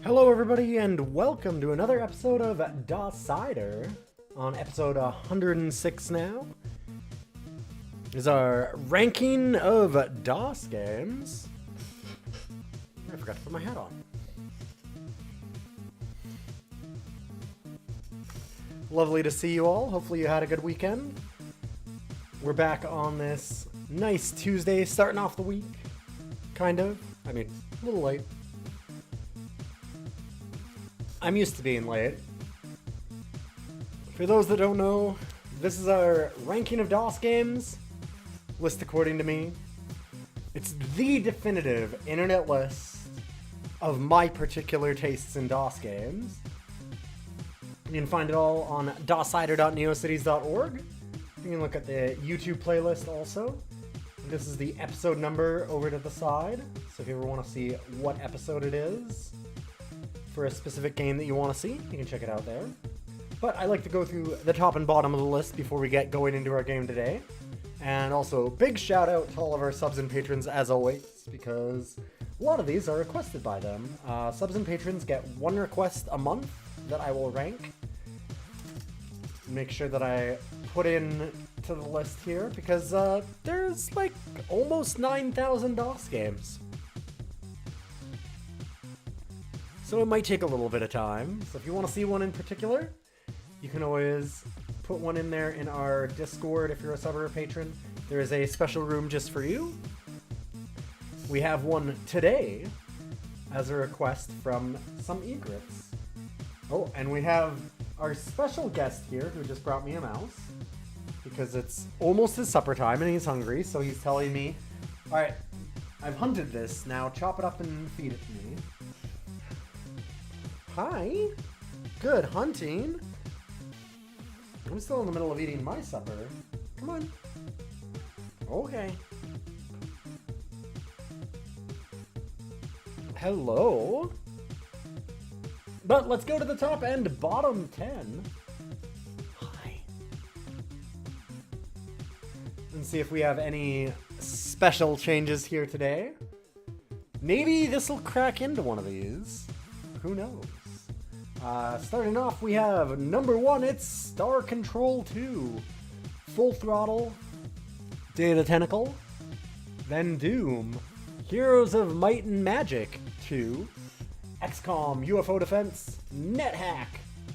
Hello everybody and welcome to another episode of DOScider. On episode 106 now is our ranking of DOS games. I forgot to put my hat on. Lovely to see you all. Hopefully you had a good weekend. We're back on this nice Tuesday, starting off the week. Kind of. I mean, a little late. I'm used to being late. For those that don't know, this is our ranking of DOS games, list according to me. It's the definitive internet list of my particular tastes in DOS games. You can find it all on DOScider.neocities.org. You can look at the YouTube playlist also. This is the episode number over to the side, so if you ever want to see what episode it is for a specific game that you want to see, you can check it out there. But I like to go through the top and bottom of the list before we get going into our game today. And also, big shout out to all of our subs and patrons as always, because a lot of these are requested by them. Subs and patrons get one request a month that I will rank. Make sure that I put in to the list here, because there's like almost 9,000 DOS games. So it might take a little bit of time. So if you want to see one in particular, you can always put one in there in our Discord if you're a sub or a patron. There is a special room just for you. We have one today as a request from some egrets. Oh, and we have our special guest here who just brought me a mouse because it's almost his supper time and he's hungry, so he's telling me, all right, I've hunted this, now chop it up and feed it to me. Hi, good hunting. I'm still in the middle of eating my supper. Come on. Okay. Hello. But let's go to the top and bottom 10. Hi. And see if we have any special changes here today. Maybe this will crack into one of these. Who knows? Starting off, we have number 1, it's Star Control 2. Full Throttle, Day of the Tentacle, then Doom, Heroes of Might and Magic 2, XCOM, UFO Defense, NetHack,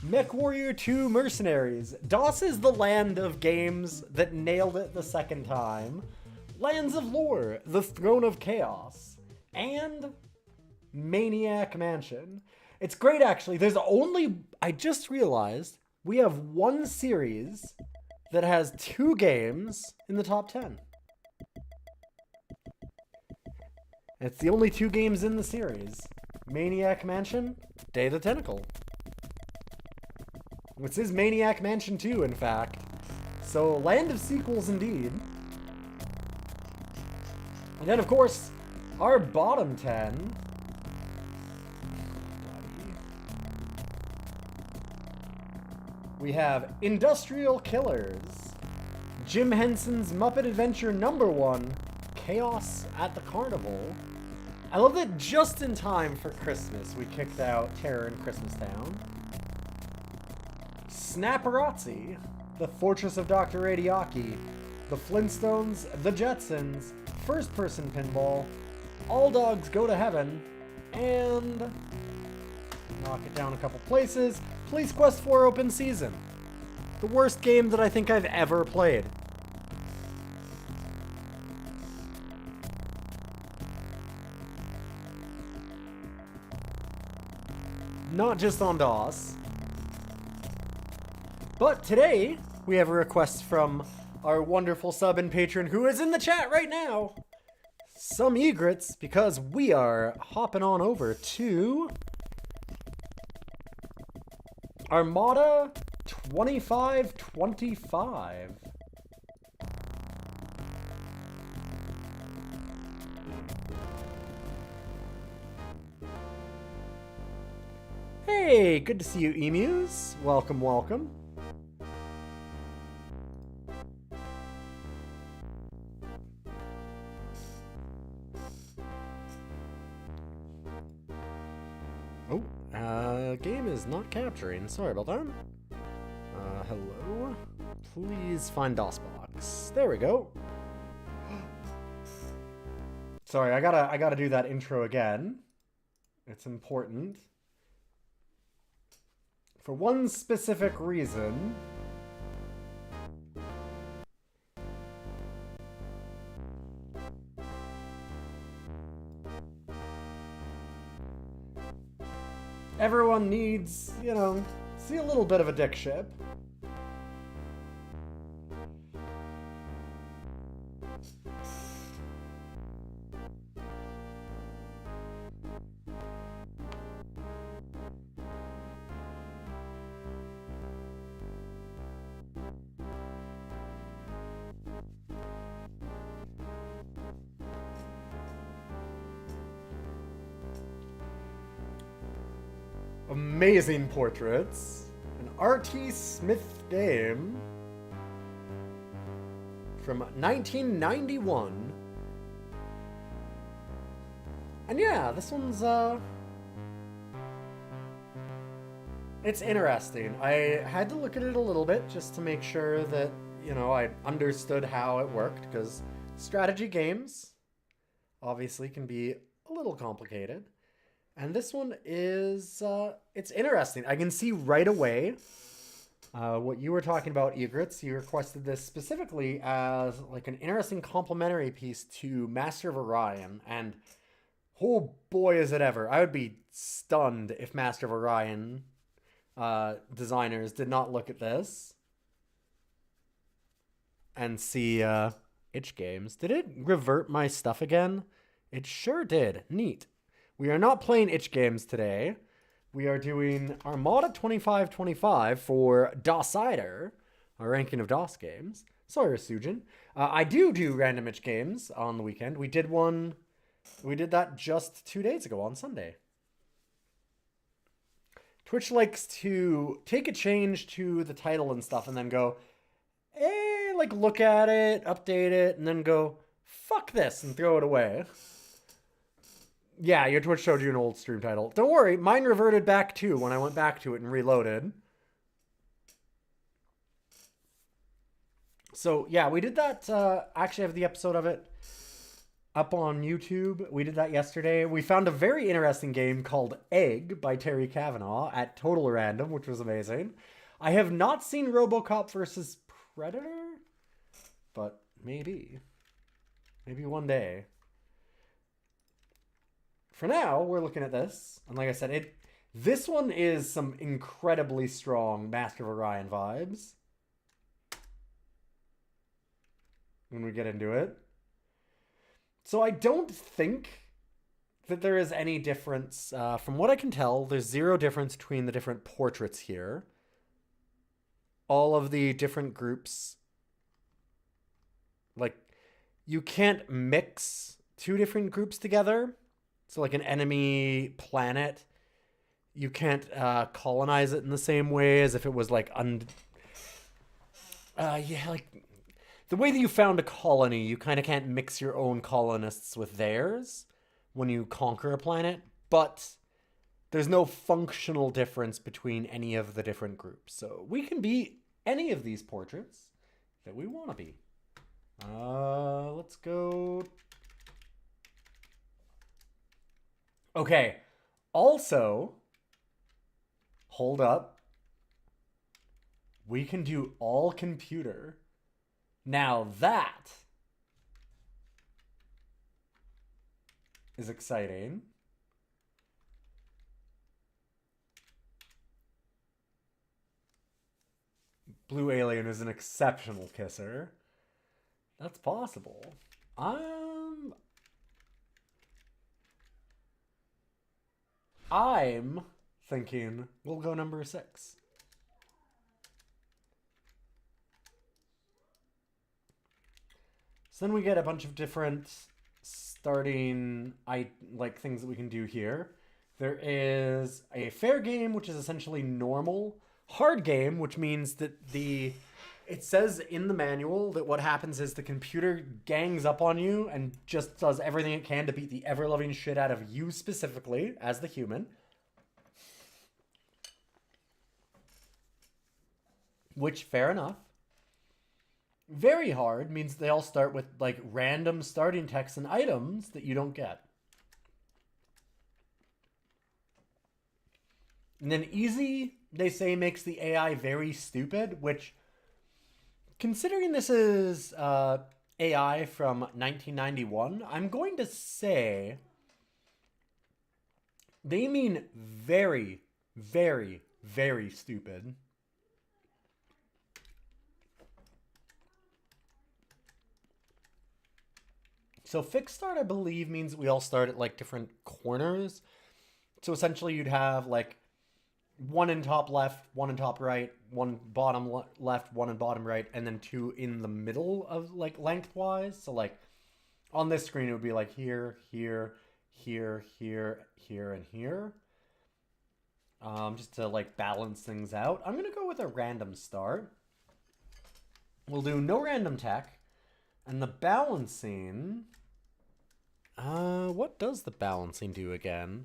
MechWarrior 2 Mercenaries. DOS is the land of games that nailed it the second time. Lands of Lore, The Throne of Chaos, and Maniac Mansion. It's great, actually. I just realized we have one series that has 2 games in the top 10. It's the only 2 games in the series. Maniac Mansion, Day of the Tentacle. This is Maniac Mansion 2, in fact. So, land of sequels indeed. And then, of course, our bottom 10... we have Industrial Killers, Jim Henson's Muppet Adventure #1, Chaos at the Carnival. I love that just in time for Christmas we kicked out Terror in Christmastown. Snapperazzi, The Fortress of Dr. Radiaki, The Flintstones, The Jetsons, First Person Pinball, All Dogs Go to Heaven, and knock it down a couple places, Police Quest 4 Open Season. The worst game that I think I've ever played. Not just on DOS. But today, we have a request from our wonderful sub and patron who is in the chat right now. Some egrets, because we are hopping on over to Armada 2525. Hey, good to see you, emus. Welcome, welcome. Oh, game is not capturing. Sorry about that. Hello? Please find DOSbox. There we go. Sorry, I gotta do that intro again. It's important. For one specific reason. Everyone needs, you know, see a little bit of a dick ship. Amazing portraits. An R.T. Smith game from 1991. And yeah, this one's, it's interesting. I had to look at it a little bit just to make sure that, you know, I understood how it worked, because strategy games obviously can be a little complicated. And this one is, it's interesting. I can see right away what you were talking about, Egrets. You requested this specifically as like an interesting complementary piece to Master of Orion. And oh boy, is it ever. I would be stunned if Master of Orion designers did not look at this and see itch games. Did it revert my stuff again? It sure did. Neat. We are not playing itch games today. We are doing Armada 2525 for DOScider, our ranking of DOS games. Sorry, Sujin. I do random itch games on the weekend. We did that just 2 days ago on Sunday. Twitch likes to take a change to the title and stuff and then go, like look at it, update it, and then go, fuck this, and throw it away. Yeah, your Twitch showed you an old stream title. Don't worry, mine reverted back too when I went back to it and reloaded. So yeah, we did that. Actually, I have the episode of it up on YouTube. We did that yesterday. We found a very interesting game called Egg by Terry Kavanaugh at total random, which was amazing. I have not seen RoboCop versus Predator, but maybe one day. For now, we're looking at this, and like I said, this one is some incredibly strong Master of Orion vibes when we get into it. So I don't think that there is any difference. From what I can tell, there's zero difference between the different portraits here. All of the different groups, like, you can't mix two different groups together. So like an enemy planet, you can't colonize it in the same way as if it was like like the way that you found a colony, you kind of can't mix your own colonists with theirs when you conquer a planet, but there's no functional difference between any of the different groups. So we can be any of these portraits that we want to be. Let's go. Okay, also, hold up, we can do all computer. Now that is exciting. Blue Alien is an exceptional kisser. That's possible. I'm thinking we'll go number 6. So then we get a bunch of different starting things that we can do here. There is a fair game, which is essentially normal. Hard game, which means that it says in the manual that what happens is the computer gangs up on you and just does everything it can to beat the ever-loving shit out of you specifically as the human. which, fair enough. Very hard means they all start with like random starting text and items that you don't get. And then easy, they say, makes the AI very stupid, which, considering this is AI from 1991, I'm going to say they mean very, very, very stupid. So fixed start, I believe, means we all start at like different corners. So essentially you'd have like one in top left, one in top right, one bottom left, one in bottom right, and then two in the middle of like lengthwise. So like on this screen, it would be like here, here, here, here, here, and here. Just to like balance things out. I'm going to go with a random start. We'll do no random tech. And the balancing... what does the balancing do again?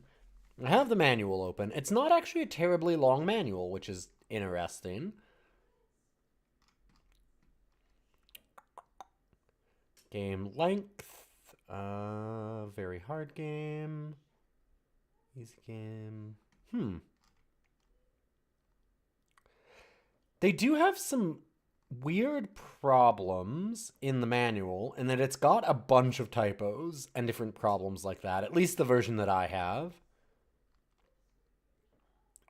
I have the manual open. It's not actually a terribly long manual, which is interesting. Game length. Very hard game. Easy game. They do have some weird problems in the manual, in that it's got a bunch of typos and different problems like that, at least the version that I have.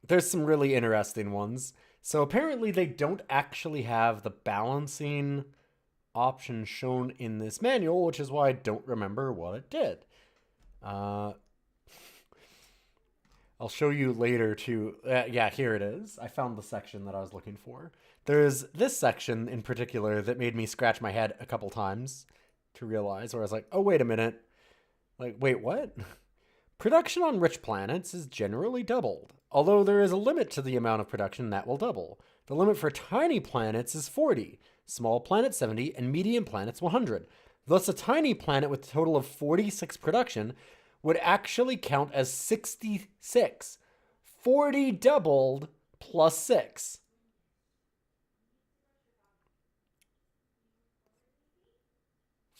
There's some really interesting ones. So apparently they don't actually have the balancing option shown in this manual, which is why I don't remember what it did. I'll show you later too. Yeah, here it is. I found the section that I was looking for. There's this section in particular that made me scratch my head a couple times to realize, where I was like, oh, wait a minute. Like, wait, what? Production on rich planets is generally doubled, although there is a limit to the amount of production that will double. The limit for tiny planets is 40, small planets 70, and medium planets 100. Thus, a tiny planet with a total of 46 production would actually count as 66. 40 doubled plus 6.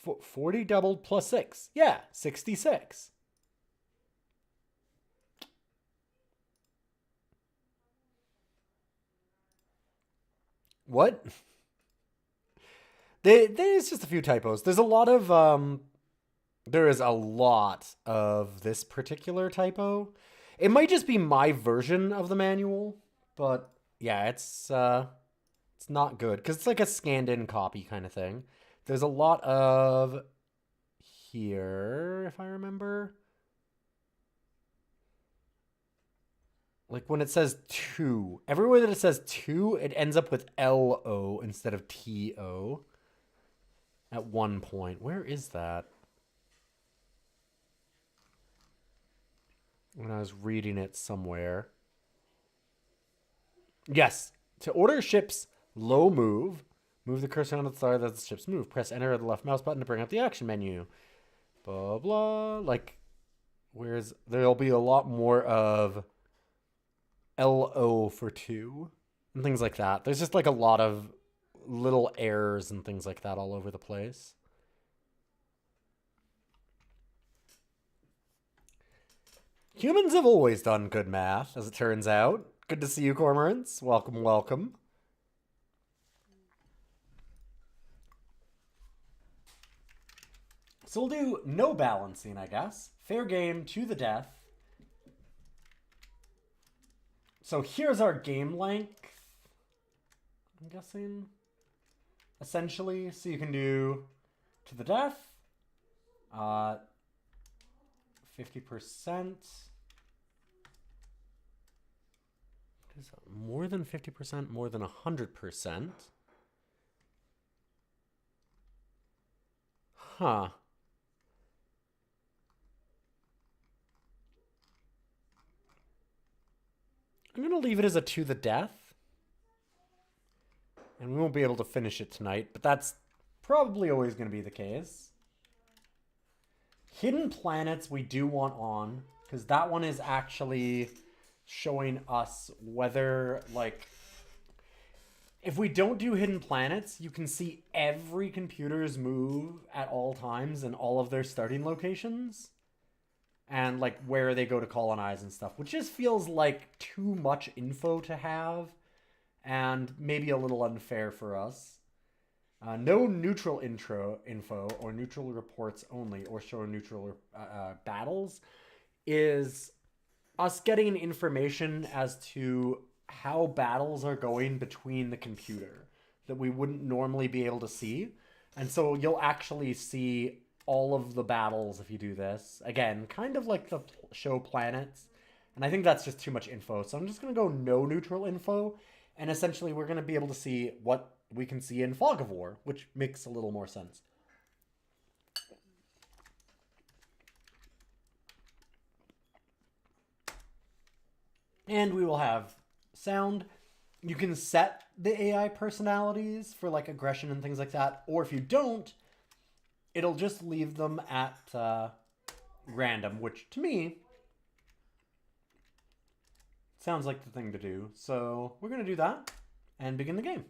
F 40 doubled plus 6. Yeah, 66. What? There's just a few typos. There's a lot of... There is a lot of this particular typo. It might just be my version of the manual, but yeah, it's not good because it's like a scanned-in copy kind of thing. There's a lot of here, if I remember. Like when it says 2, everywhere that it says 2, it ends up with LO instead of TO at one point. Where is that? When I was reading it somewhere. Yes. To order ships, low move. Move the cursor on the star that the ships move. Press enter or the left mouse button to bring up the action menu. Blah, blah. Like, whereas there'll be a lot more of LO for 2 and things like that. There's just like a lot of little errors and things like that all over the place. Humans have always done good math, as it turns out. Good to see you, Cormorants. Welcome, welcome. So we'll do no balancing, I guess. Fair game to the death. So here's our game length, I'm guessing. Essentially, so you can do to the death. 50%. More than 50%, more than 100%. Huh. I'm going to leave it as a to the death. And we won't be able to finish it tonight, but that's probably always going to be the case. Hidden planets we do want on, because that one is actually showing us whether, like... if we don't do hidden planets, you can see every computer's move at all times and all of their starting locations. And like where they go to colonize and stuff, which just feels like too much info to have and maybe a little unfair for us. No neutral info or neutral reports only, or show neutral battles, is us getting information as to how battles are going between the computer that we wouldn't normally be able to see. And so you'll actually see all of the battles if you do this. Again, kind of like the show planets. And I think that's just too much info. So I'm just going to go no neutral info. And essentially we're going to be able to see what we can see in Fog of War, which makes a little more sense. And we will have sound. You can set the AI personalities for like aggression and things like that. Or if you don't, it'll just leave them at random, which to me sounds like the thing to do. So we're going to do that and begin the game.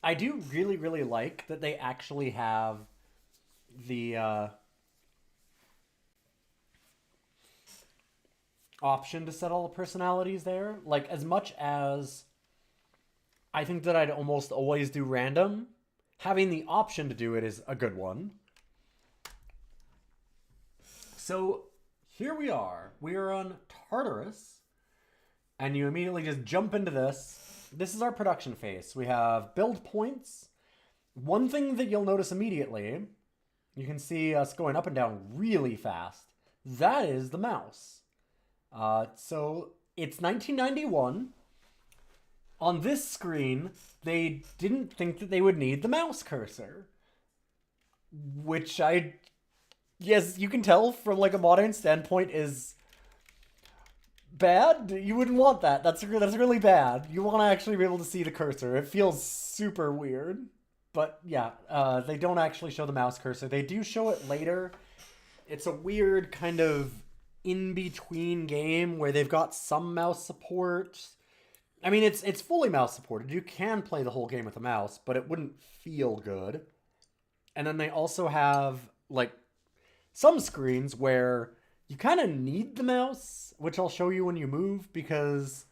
I do really, really like that they actually have the option to set all the personalities there. Like, as much as I think that I'd almost always do random, having the option to do it is a good one. So here we are. We are on Tartarus. And you immediately just jump into this. This is our production phase. We have build points. One thing that you'll notice immediately, you can see us going up and down really fast. That is the mouse. So it's 1991. On this screen, they didn't think that they would need the mouse cursor. Which yes, you can tell from like a modern standpoint is bad. You wouldn't want that. That's really bad. You want to actually be able to see the cursor. It feels super weird. But yeah, they don't actually show the mouse cursor. They do show it later. It's a weird kind of in-between game where they've got some mouse support. I mean, it's fully mouse supported. You can play the whole game with a mouse, but it wouldn't feel good. And then they also have like some screens where you kind of need the mouse, which I'll show you when you move, because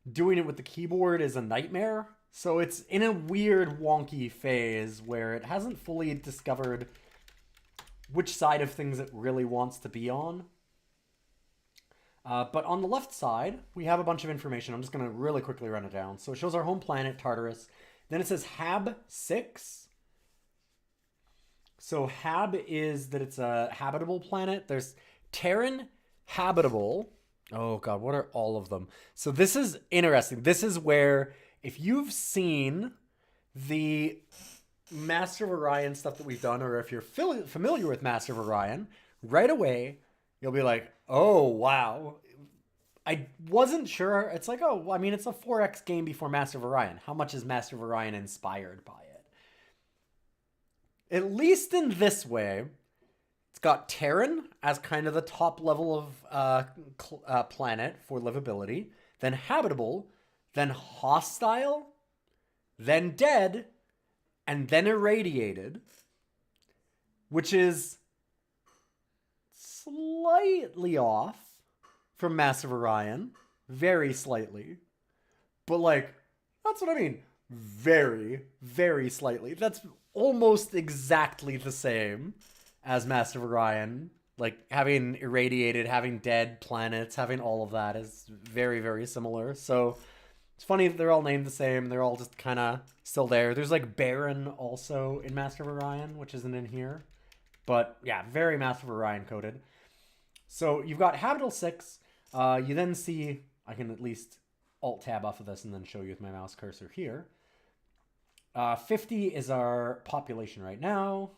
doing it with the keyboard is a nightmare. So it's in a weird, wonky phase where it hasn't fully discovered which side of things it really wants to be on. But on the left side, we have a bunch of information. I'm just going to really quickly run it down. So it shows our home planet, Tartarus. Then it says Hab 6. So Hab is that it's a habitable planet. There's Terran habitable. Oh god, what are all of them? So this is interesting. This is where, if you've seen the Master of Orion stuff that we've done, or if you're familiar with Master of Orion, right away you'll be like, oh wow. I wasn't sure. It's like, oh, I mean, it's a 4X game before Master of Orion. How much is Master of Orion inspired by it? At least in this way, it's got Terran as kind of the top level of planet for livability, then habitable, then hostile, then dead, and then irradiated, which is slightly off from Master of Orion. Very slightly. But like, that's what I mean. Very, very slightly. That's almost exactly the same as Master of Orion. Like, having irradiated, having dead planets, having all of that is very, very similar. So it's funny that they're all named the same. They're all just kind of still there. There's like Baron also in Master of Orion, which isn't in here. But yeah, very Master of Orion coded. So you've got Habitable 6. You then see, I can at least Alt-Tab off of this and then show you with my mouse cursor here. 50 is our population right now.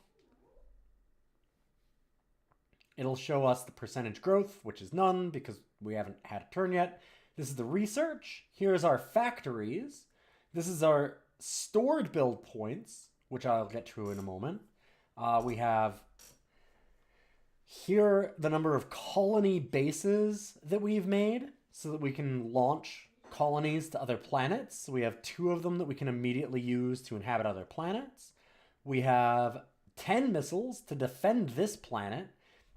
It'll show us the percentage growth, which is none because we haven't had a turn yet. This is the research. Here's our factories. This is our stored build points, which I'll get to in a moment. We have here the number of colony bases that we've made so that we can launch colonies to other planets. We have 2 of them that we can immediately use to inhabit other planets. We have 10 missiles to defend this planet.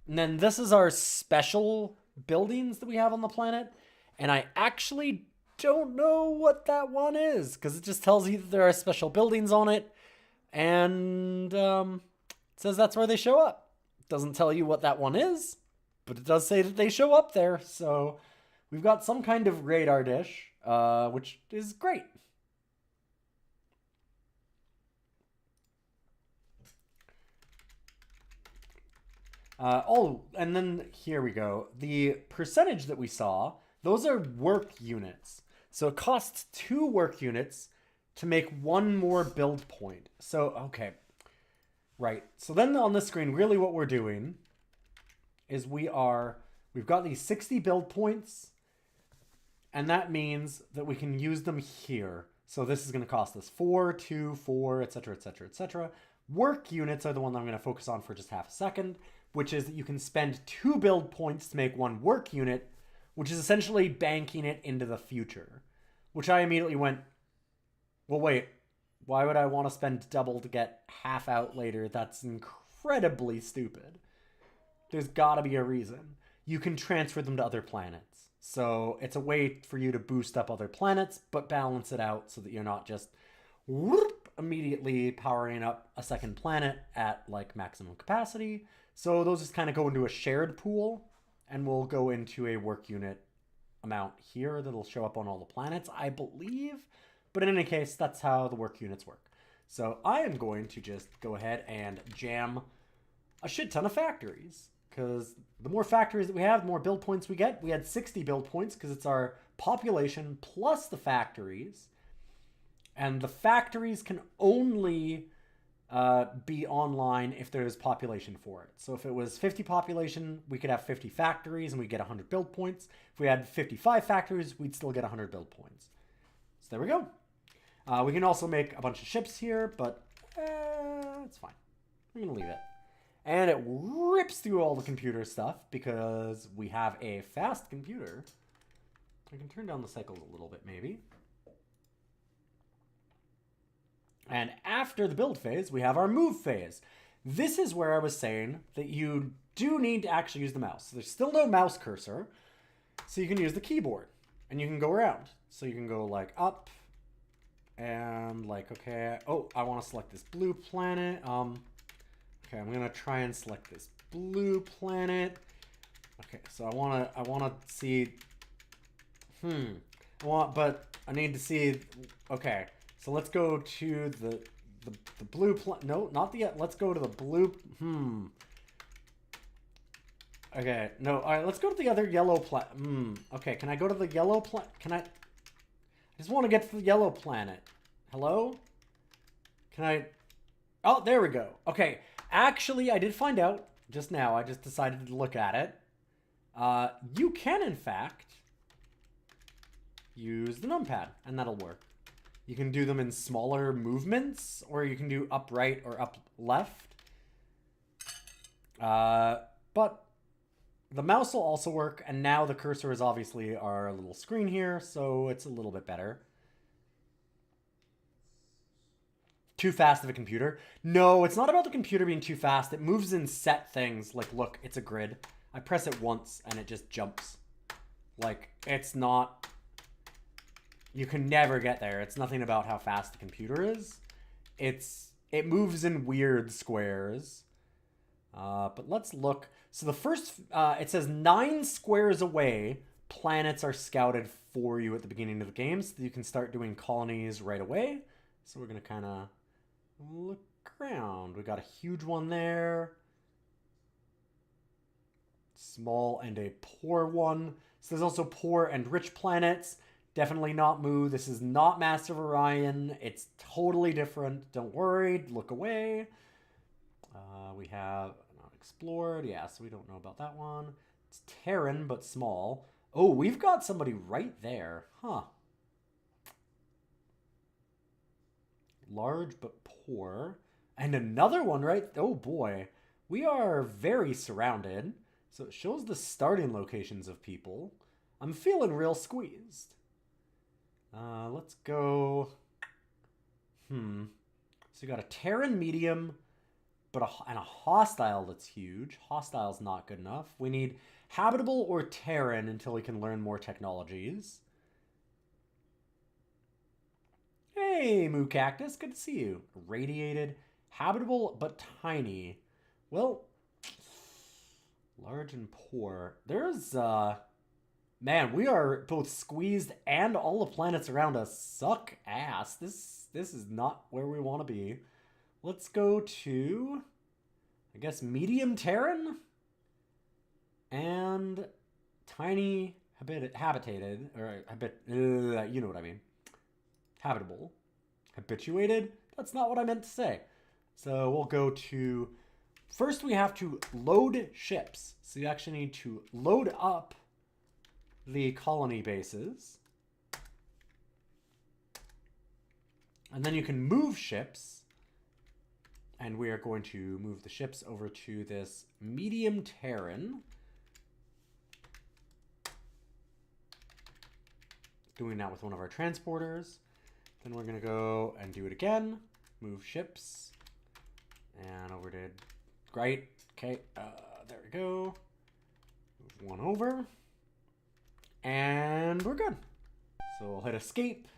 And then this is our special buildings that we have on the planet. And I actually don't know what that one is, because it just tells you that there are special buildings on it. And it says that's where they show up. It doesn't tell you what that one is, but it does say that they show up there. So we've got some kind of radar dish, which is great. And then here we go. The percentage that we saw, those are work units. So it costs 2 work units to make 1 more build point. So, okay. Right. So then on this screen, really what we're doing is we've got these 60 build points, and that means that we can use them here. So this is going to cost us 4, 2, 4, etc., etc., etc. Work units are the one that I'm going to focus on for just half a second, which is that you can spend 2 build points to make 1 work unit, which is essentially banking it into the future. Which I immediately went, well, wait, why would I want to spend double to get half out later? That's incredibly stupid. There's got to be a reason. You can transfer them to other planets. So it's a way for you to boost up other planets, but balance it out so that you're not just whoop, immediately powering up a second planet at like maximum capacity. So those just kind of go into a shared pool, and we'll go into a work unit amount here that'll show up on all the planets, I believe. But in any case, that's how the work units work. So I am going to just go ahead and jam a shit ton of factories, because the more factories that we have, the more build points we get. We had 60 build points because it's our population plus the factories. And the factories can only be online if there's population for it. So if it was 50 population, we could have 50 factories and we get 100 build points. If we had 55 factories, we'd still get 100 build points. So there we go. We can also make a bunch of ships here, but it's fine. I'm going to leave it. And it rips through all the computer stuff because we have a fast computer. I can turn down the cycles a little bit, maybe. And after the build phase, we have our move phase. This is where I was saying that you do need to actually use the mouse. So there's still no mouse cursor, so you can use the keyboard. And you can go around. So you can go like up, and like, okay, oh, I want to select this blue planet. Okay, I'm going to try and select this blue planet. Okay, so I want to see, but I need to see, okay. So let's go to the blue planet. No, not the, let's go to the blue, Okay, no, all right, let's go to the other yellow planet. Okay, can I go to the yellow planet? Can I just want to get to the yellow planet. Hello? Can I? Oh, there we go. Okay, actually, I did find out just now. I just decided to look at it. You can, in fact, use the numpad, and that'll work. You can do them in smaller movements, or you can do up right or up left. But the mouse will also work, and now the cursor is obviously our little screen here, so it's a little bit better. Too fast of a computer? No, it's not about the computer being too fast. It moves in set things. Like, look, it's a grid. I press it once, and it just jumps. Like, it's not... You can never get there. It's nothing about how fast the computer is. It moves in weird squares. But let's look. So the first, it says 9 squares away, planets are scouted for you at the beginning of the game, so you can start doing colonies right away. So we're going to kind of look around. We got a huge one there. Small and a poor one. So there's also poor and rich planets. Definitely not Mu. This is not Master of Orion. It's totally different. Don't worry. Look away. We have not explored. Yeah, so we don't know about that one. It's Terran, but small. Oh, we've got somebody right there. Huh. Large, but poor. And another one, right? Oh, boy. We are very surrounded. So it shows the starting locations of people. I'm feeling real squeezed. Let's go... So you got a Terran medium, but and a hostile that's huge. Hostile's not good enough. We need habitable or Terran until we can learn more technologies. Hey, Moo Cactus, good to see you. Radiated, habitable, but tiny. Well, large and poor. There's, man, we are both squeezed and all the planets around us suck ass. This is not where we want to be. Let's go to, I guess, medium Terran and tiny habitated, or you know what I mean. Habitable. Habituated? That's not what I meant to say. So we'll go to, first we have to load ships. So you actually need to load up the colony bases. And then you can move ships. And we are going to move the ships over to this medium Terran. Doing that with one of our transporters. Then we're going to go and do it again. Move ships. And over to... Great. Okay, there we go. Move one over. And we're good. So we'll hit escape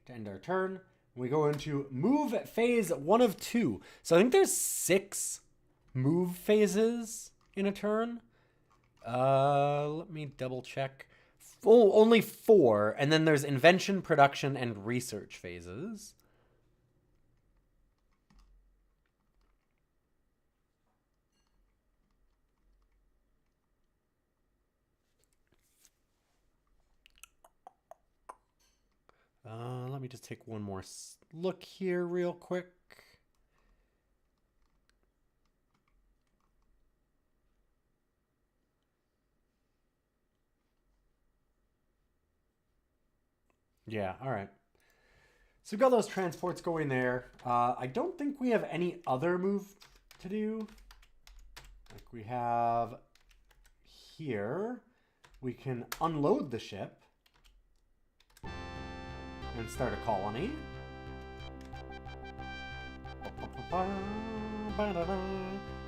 to end our turn. We go into move phase 1 of 2. So I think there's 6 move phases in a turn. Let me double check. Oh, only 4. And then there's invention, production, and research phases. Let me just take one more look here real quick. Yeah, all right. So we've got those transports going there. I don't think we have any other move to do. Like we have here, we can unload the ship and start a colony.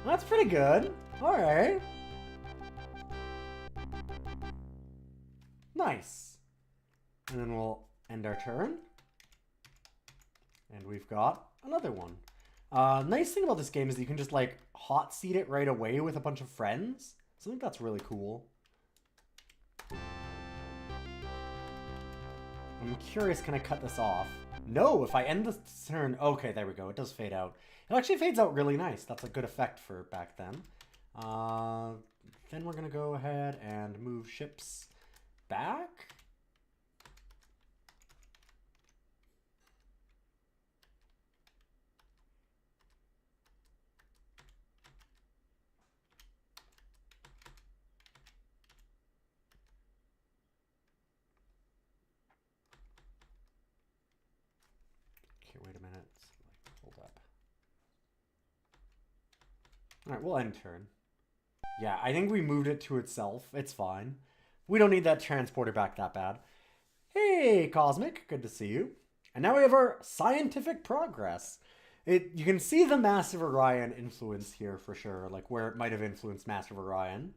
That's pretty good. All right. Nice. And then we'll end our turn. And we've got another one. Nice thing about this game is that you can just like hot seat it right away with a bunch of friends. So I think that's really cool. I'm curious, can I cut this off? No, if I end this turn... Okay, there we go. It does fade out. It actually fades out really nice. That's a good effect for back then. Then we're going to go ahead and move ships back. Wait a minute. Hold up. All right, we'll end turn. Yeah, I think we moved it to itself. It's fine. We don't need that transporter back that bad. Hey, Cosmic. Good to see you. And now we have our scientific progress. You can see the Master of Orion influence here for sure, like where it might have influenced Master of Orion.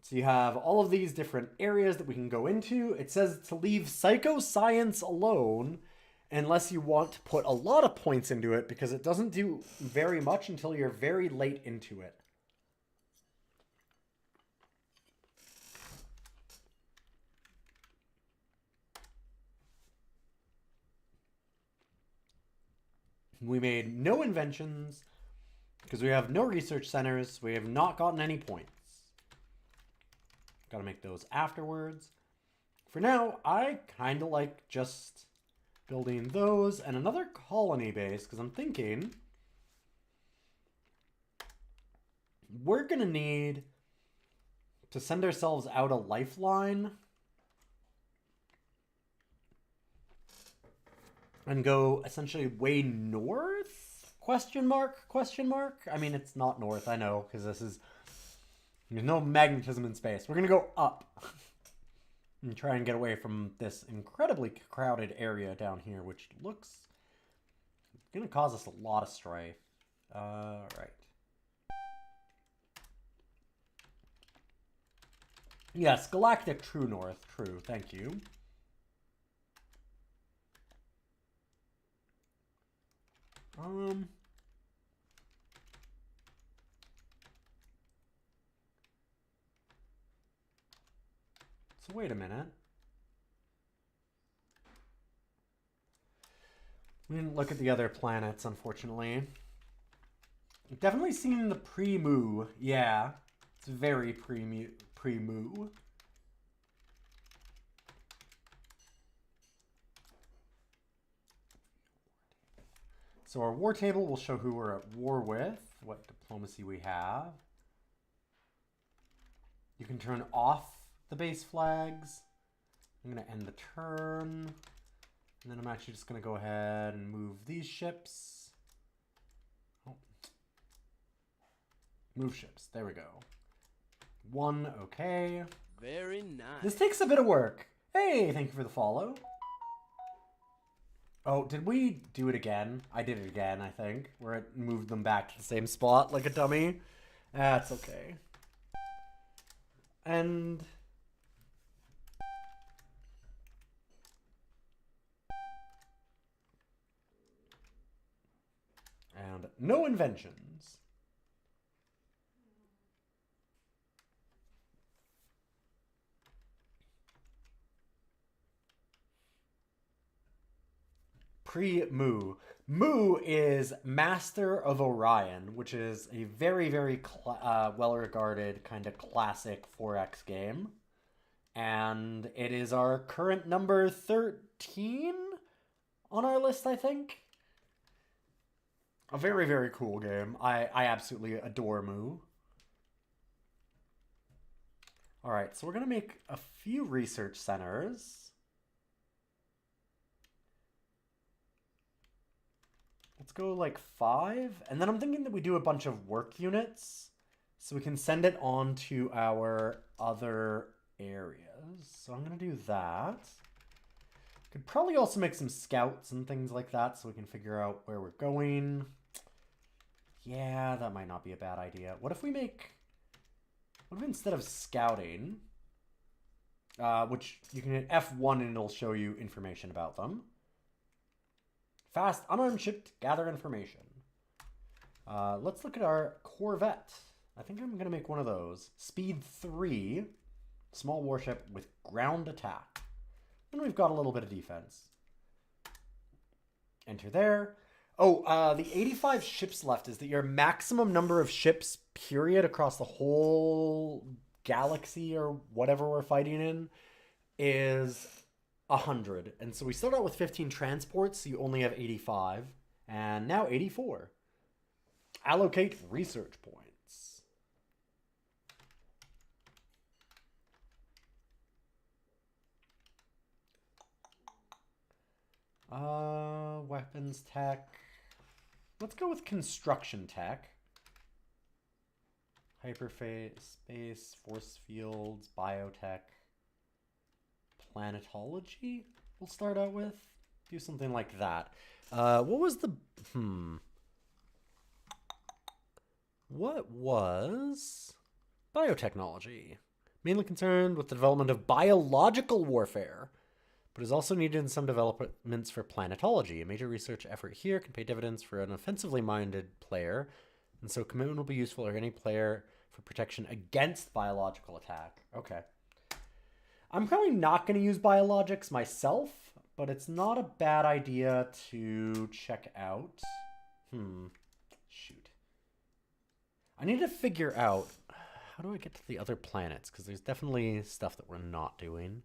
So you have all of these different areas that we can go into. It says to leave psychoscience alone unless you want to put a lot of points into it, because it doesn't do very much until you're very late into it. We made no inventions because we have no research centers. We have not gotten any points. Got to make those afterwards. For now, I kind of like just building those and another colony base, because I'm thinking we're going to need to send ourselves out a lifeline and go essentially way north? Question mark? Question mark? I mean, it's not north, I know, because there's no magnetism in space. We're going to go up. And try and get away from this incredibly crowded area down here, which looks going to cause us a lot of strife. Right. Yes, Galactic True North. True, thank you. So wait a minute. We didn't look at the other planets, unfortunately. I've definitely seen the pre-moo. Yeah, it's very pre-moo. So our war table will show who we're at war with, what diplomacy we have. You can turn off the base flags. I'm going to end the turn. And then I'm actually just going to go ahead and move these ships. Oh. Move ships. There we go. 1, okay. Very nice. This takes a bit of work. Hey, thank you for the follow. Oh, did we do it again? I did it again, I think. Where it moved them back to the same spot like a dummy. That's okay. And no inventions. Pre-Moo. Moo is Master of Orion, which is a very, very well-regarded kind of classic 4X game. And it is our current number 13 on our list, I think. A very, very cool game. I absolutely adore Moo. All right, so we're going to make a few research centers. Let's go like 5. And then I'm thinking that we do a bunch of work units so we can send it on to our other areas. So I'm going to do that. Could probably also make some scouts and things like that so we can figure out where we're going. Yeah, that might not be a bad idea. What if we make... What if instead of scouting, which you can hit F1 and it'll show you information about them. Fast, unarmed ship to gather information. Let's look at our Corvette. I think I'm going to make one of those. Speed 3, small warship with ground attack. And we've got a little bit of defense. Enter there. Oh, the 85 ships left is that your maximum number of ships, period, across the whole galaxy or whatever we're fighting in is 100. And so we start out with 15 transports, so you only have 85. And now 84. Allocate research points. Weapons tech. Let's go with construction tech. Hyperspace, force fields, biotech. Planetology, we'll start out with. Do something like that. What was the... What was... Biotechnology. Mainly concerned with the development of biological warfare, but is also needed in some developments for planetology. A major research effort here can pay dividends for an offensively minded player, and so commitment will be useful for any player for protection against biological attack. Okay. I'm probably not going to use biologics myself, but it's not a bad idea to check out. Shoot. I need to figure out, how do I get to the other planets? Because there's definitely stuff that we're not doing.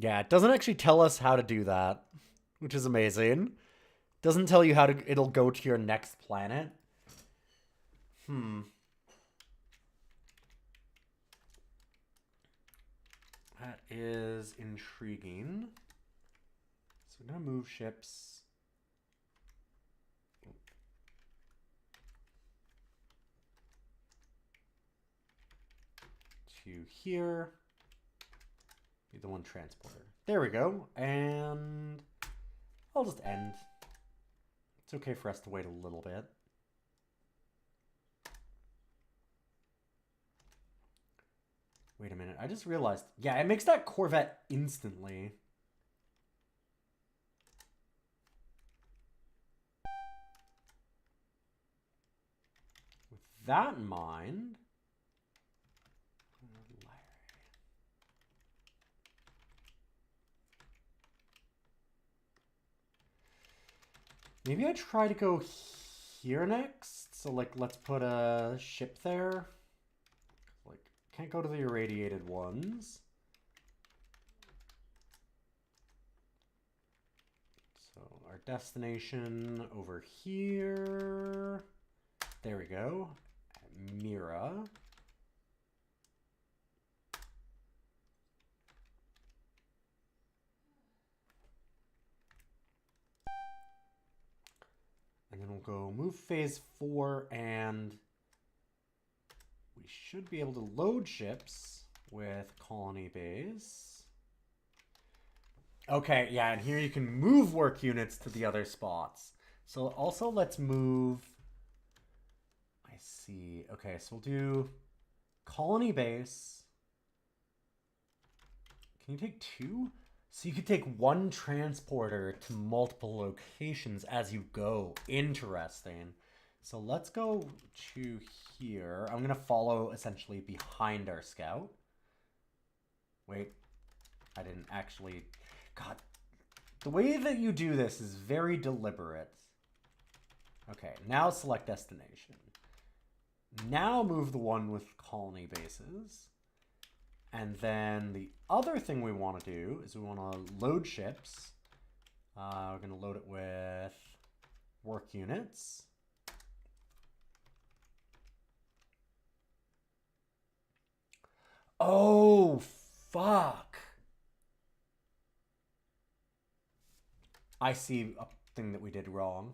Yeah, it doesn't actually tell us how to do that, which is amazing. Doesn't tell you how to, it'll go to your next planet. That is intriguing. So So I'm going to move ships to here. Be the one transporter. There we go. And I'll just end. It's okay for us to wait a little bit. Wait a minute. I just realized. Yeah, it makes that Corvette instantly. With that in mind... maybe I try to go here next. So, like, let's put a ship there. Like, can't go to the irradiated ones. So, our destination over here. There we go. At Mira. And then we'll go move phase 4, and we should be able to load ships with colony base. Okay, yeah, and here you can move work units to the other spots. So also let's move, I see. Okay, so we'll do colony base. Can you take 2? So you could take 1 transporter to multiple locations as you go. Interesting. So let's go to here. I'm going to follow essentially behind our scout. Wait, I didn't actually... God, the way that you do this is very deliberate. Okay, now select destination. Now move the one with colony bases. And then the other thing we want to do is we want to load ships. We're going to load it with work units. Oh, fuck. I see a thing that we did wrong.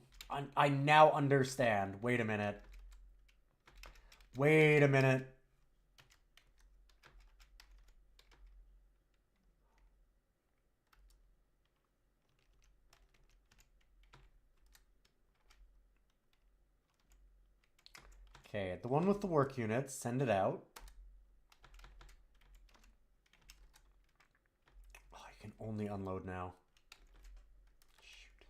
I now understand. Wait a minute. Wait a minute. Okay, the one with the work units, send it out. Oh, you can only unload now. Shoot.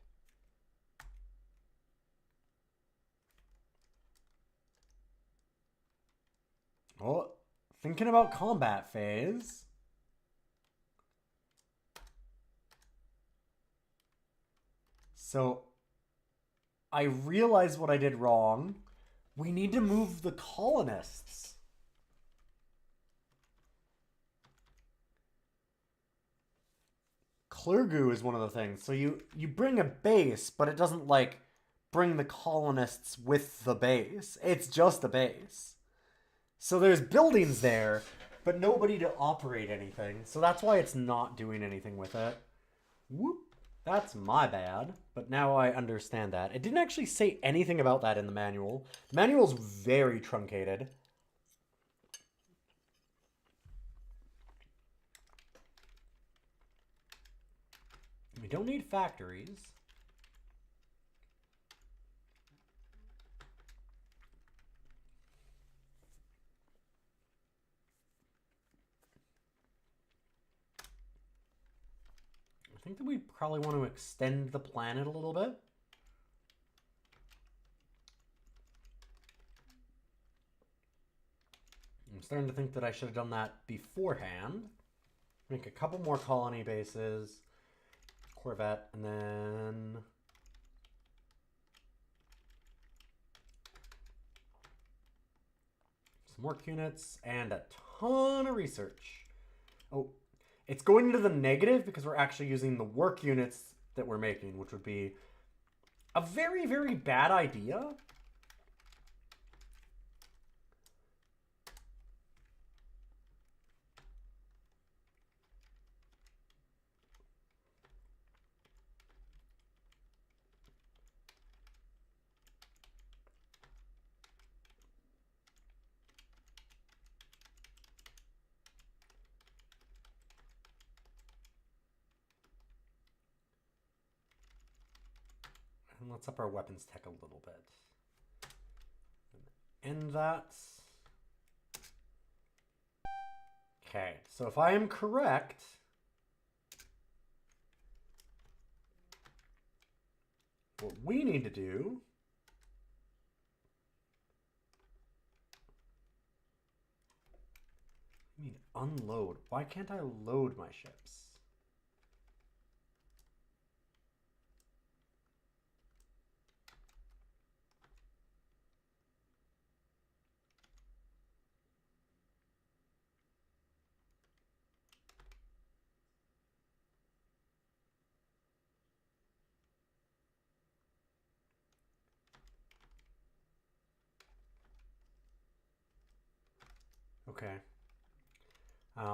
Oh, thinking about combat phase. So, I realized what I did wrong. We need to move the colonists. Clergu is one of the things. So you bring a base, but it doesn't, like, bring the colonists with the base. It's just a base. So there's buildings there, but nobody to operate anything. So that's why it's not doing anything with it. Whoop. That's my bad, but now I understand that. It didn't actually say anything about that in the manual. The manual's very truncated. We don't need factories. I think that we probably want to extend the planet a little bit. I'm starting to think that I should have done that beforehand. Make a couple more colony bases, Corvette, and then some work units and a ton of research. Oh, it's going into the negative because we're actually using the work units that we're making, which would be a very, very bad idea. And let's up our weapons tech a little bit. End that. Okay, so if I am correct, what we need to do unload. Why can't I load my ships? Okay.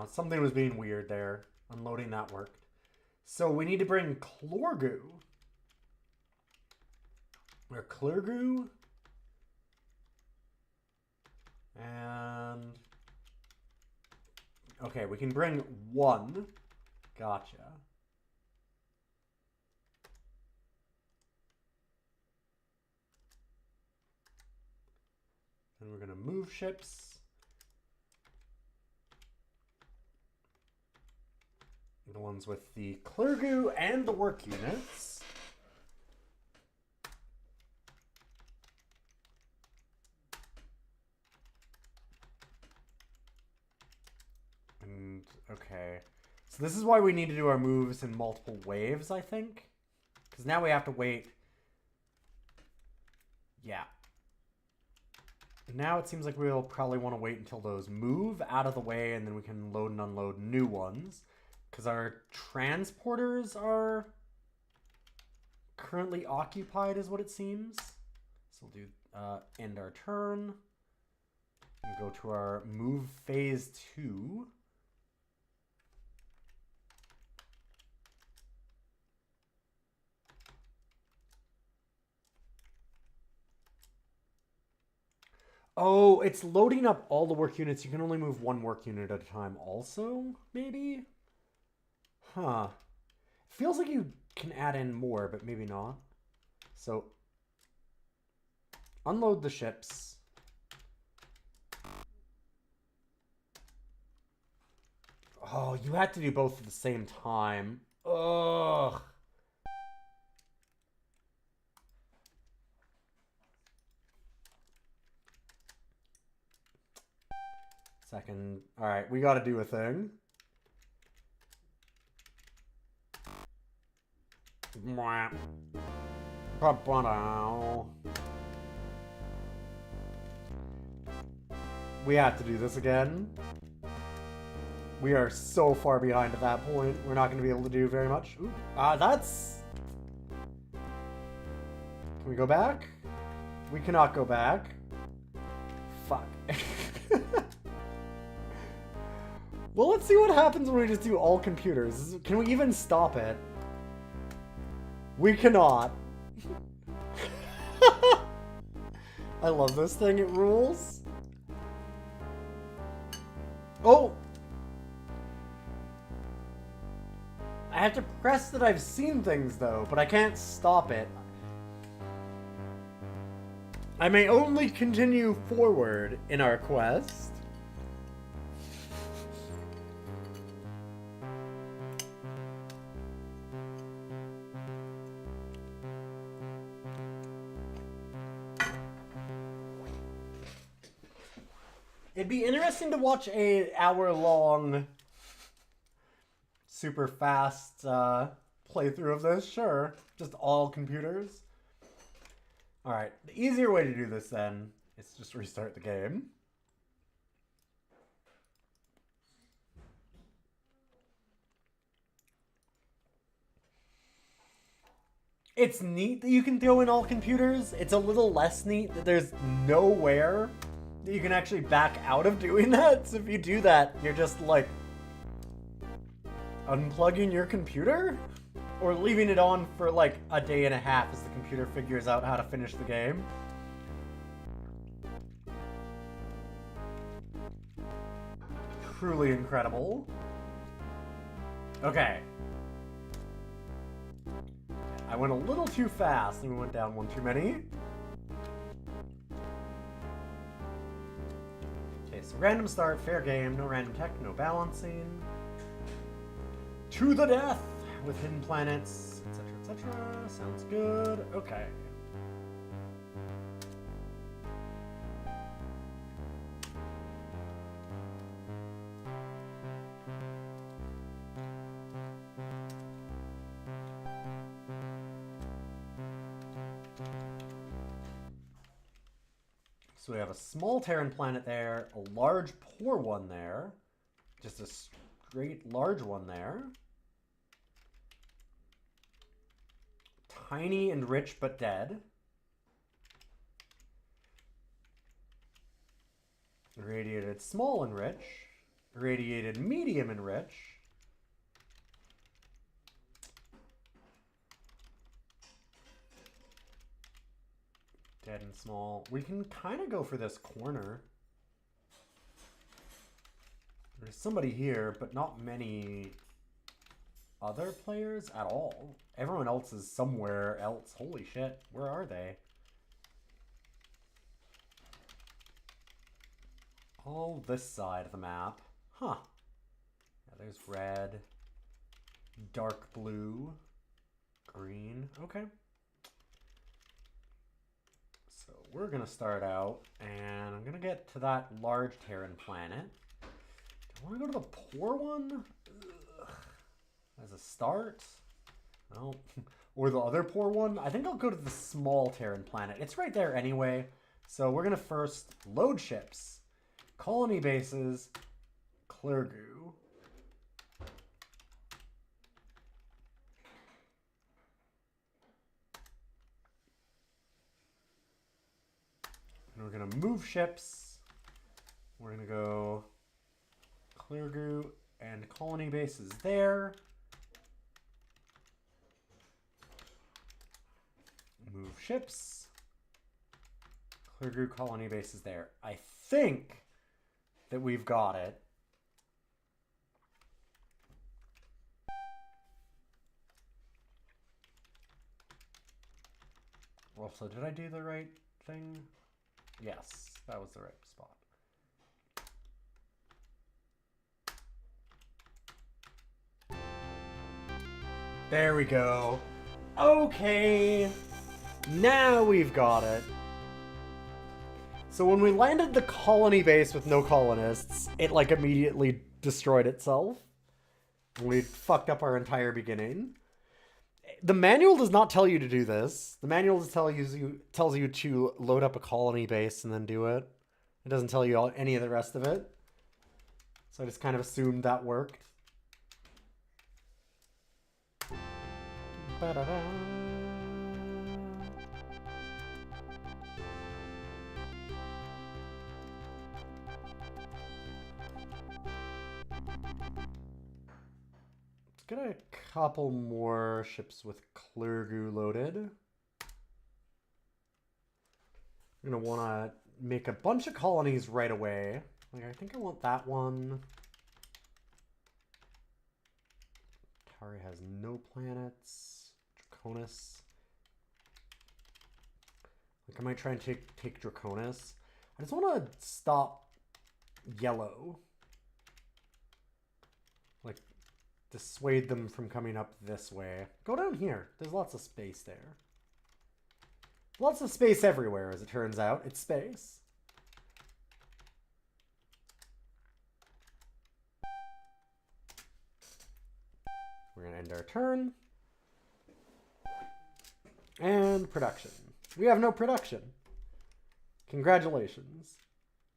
Something was being weird there. Unloading that worked. So we need to bring Chlorgoo. Or Chlorgoo. And... okay, we can bring one. Gotcha. And we're going to move ships. The ones with the Clergoo and the work units. And, okay. So this is why we need to do our moves in multiple waves, I think. Because now we have to wait. Yeah. Now it seems like we'll probably want to wait until those move out of the way, and then we can load and unload new ones. Because our transporters are currently occupied, is what it seems. So we'll do end our turn. And go to our move phase 2. Oh, it's loading up all the work units. You can only move one work unit at a time also, maybe? Huh. Feels like you can add in more, but maybe not. So, unload the ships. Oh, you had to do both at the same time. Ugh. Second. All right, we got to do a thing. We have to do this again. We are so far behind at that point. We're not going to be able to do very much. Ooh, that's... Can we go back? We cannot go back. Fuck. Well, let's see what happens when we just do all computers. Can we even stop it? We cannot. I love this thing. It rules. Oh! I have to press that I've seen things, though, but I can't stop it. I may only continue forward in our quest. It'd be interesting to watch an hour-long, super fast playthrough of this, sure. Just all computers. Alright, the easier way to do this then is just restart the game. It's neat that you can throw in all computers. It's a little less neat that there's nowhere that you can actually back out of doing that. So if you do that, you're just like unplugging your computer or leaving it on for like a day and a half as the computer figures out how to finish the game. Truly incredible. Okay. I went a little too fast and we went down one too many. Okay, so random start, fair game, no random tech, no balancing. To the death with hidden planets, etc., etc. Sounds good. Okay. So we have a small Terran planet there, a large poor one there, just a straight large one there. Tiny and rich but dead. Irradiated small and rich. Irradiated medium and rich. Dead and small. We can kind of go for this corner. There's somebody here, but not many other players at all. Everyone else is somewhere else. Holy shit. Where are they? All this side of the map. Huh. Yeah, there's red, dark blue, green. Okay. So we're going to start out, and I'm going to get to that large Terran planet. Do I want to go to the poor one? Ugh. As a start? No. Or the other poor one? I think I'll go to the small Terran planet. It's right there anyway. So we're going to first load ships. Colony bases. Clergu. And we're going to move ships. We're going to go Clergu and colony bases there. Move ships. Clergu colony bases there. I think that we've got it. Also, did I do the right thing? Yes, that was the right spot. There we go. Okay. Now we've got it. So when we landed the colony base with no colonists, it like immediately destroyed itself. We fucked up our entire beginning. The manual does not tell you to do this. The manual just tells you to load up a colony base and then do it. It doesn't tell you any of the rest of it. So I just kind of assumed that worked. Ba-da-da. Let's get a couple more ships with Clergu loaded. I'm going to want to make a bunch of colonies right away. Like, I think I want that one. Tari has no planets. Draconis. Like, I might try and take Draconis. I just want to stop yellow. Like, dissuade them from coming up this way. Go down here. There's lots of space there. Lots of space everywhere, as it turns out. It's space. We're going to end our turn. And production. We have no production. Congratulations.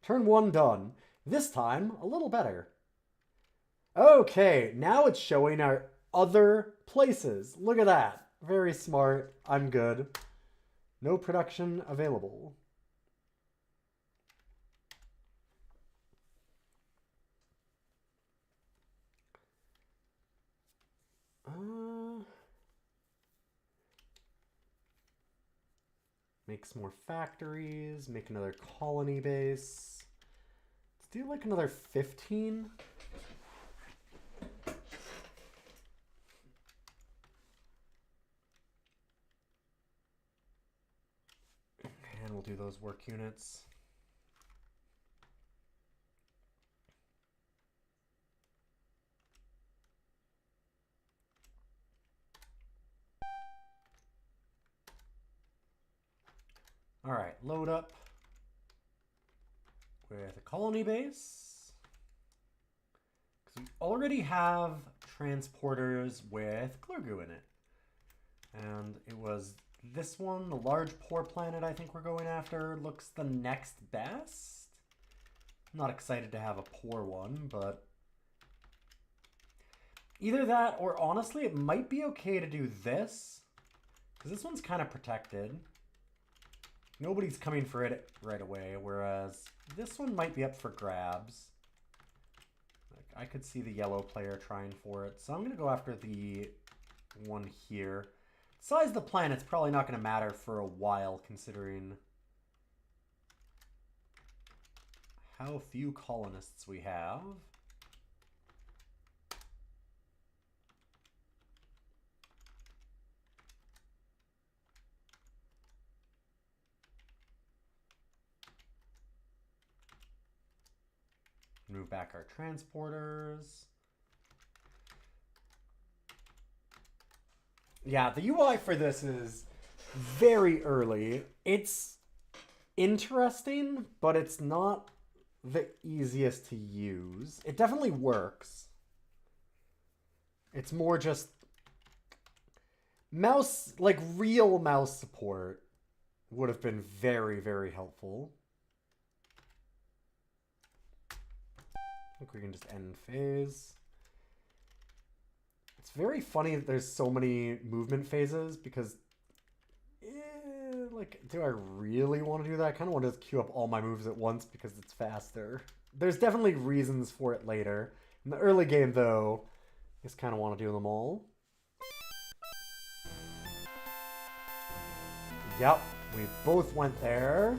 Turn 1 done. This time, a little better. Okay, now it's showing our other places. Look at that. Very smart. I'm good. No production available. Make some more factories. Make another colony base. Let's do like another 15. we'll do those work units. All right, load up with a colony base. Because we already have transporters with Clergu in it. And it was this one, the large poor planet I think we're going after, looks the next best. I'm not excited to have a poor one, but either that or honestly, it might be okay to do this. Because this one's kind of protected. Nobody's coming for it right away, whereas this one might be up for grabs. Like, I could see the yellow player trying for it, so I'm going to go after the one here. Size of the planet's probably not going to matter for a while, considering how few colonists we have. Move back our transporters. Yeah, the UI for this is very early. It's interesting, but it's not the easiest to use. It definitely works. It's more just mouse, like real mouse support would have been very, very helpful. I think we can just end phase. It's very funny that there's so many movement phases because, like, do I really want to do that? I kind of want to just queue up all my moves at once because it's faster. There's definitely reasons for it later. In the early game, though, I just kind of want to do them all. Yep, we both went there.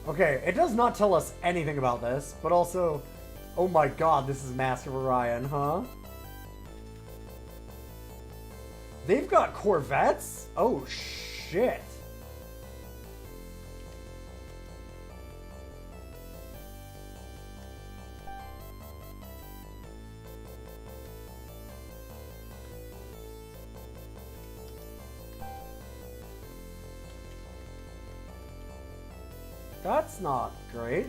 Okay, it does not tell us anything about this, but also, oh my god, this is Master of Orion, huh? They've got Corvettes? Oh shit. That's not great.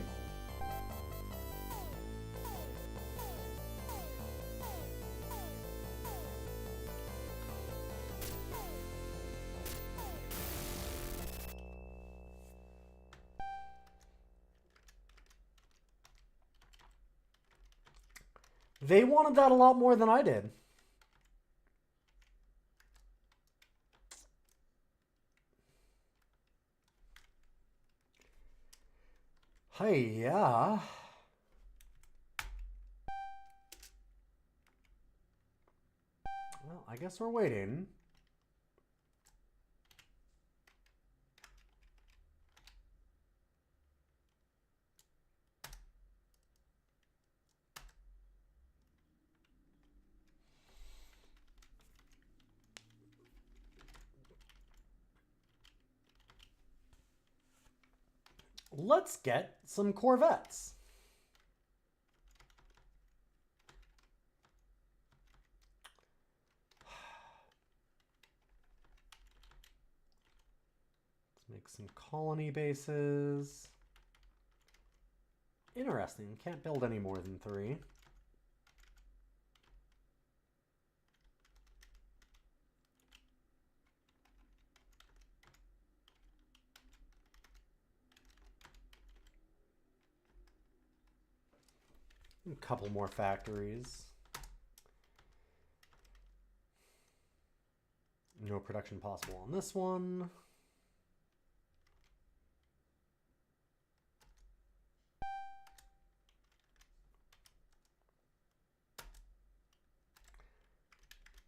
They wanted that a lot more than I did. Hey, yeah. Well, I guess we're waiting. Let's get some Corvettes. Let's make some colony bases. Interesting. Can't build any more than 3. A couple more factories. No production possible on this one.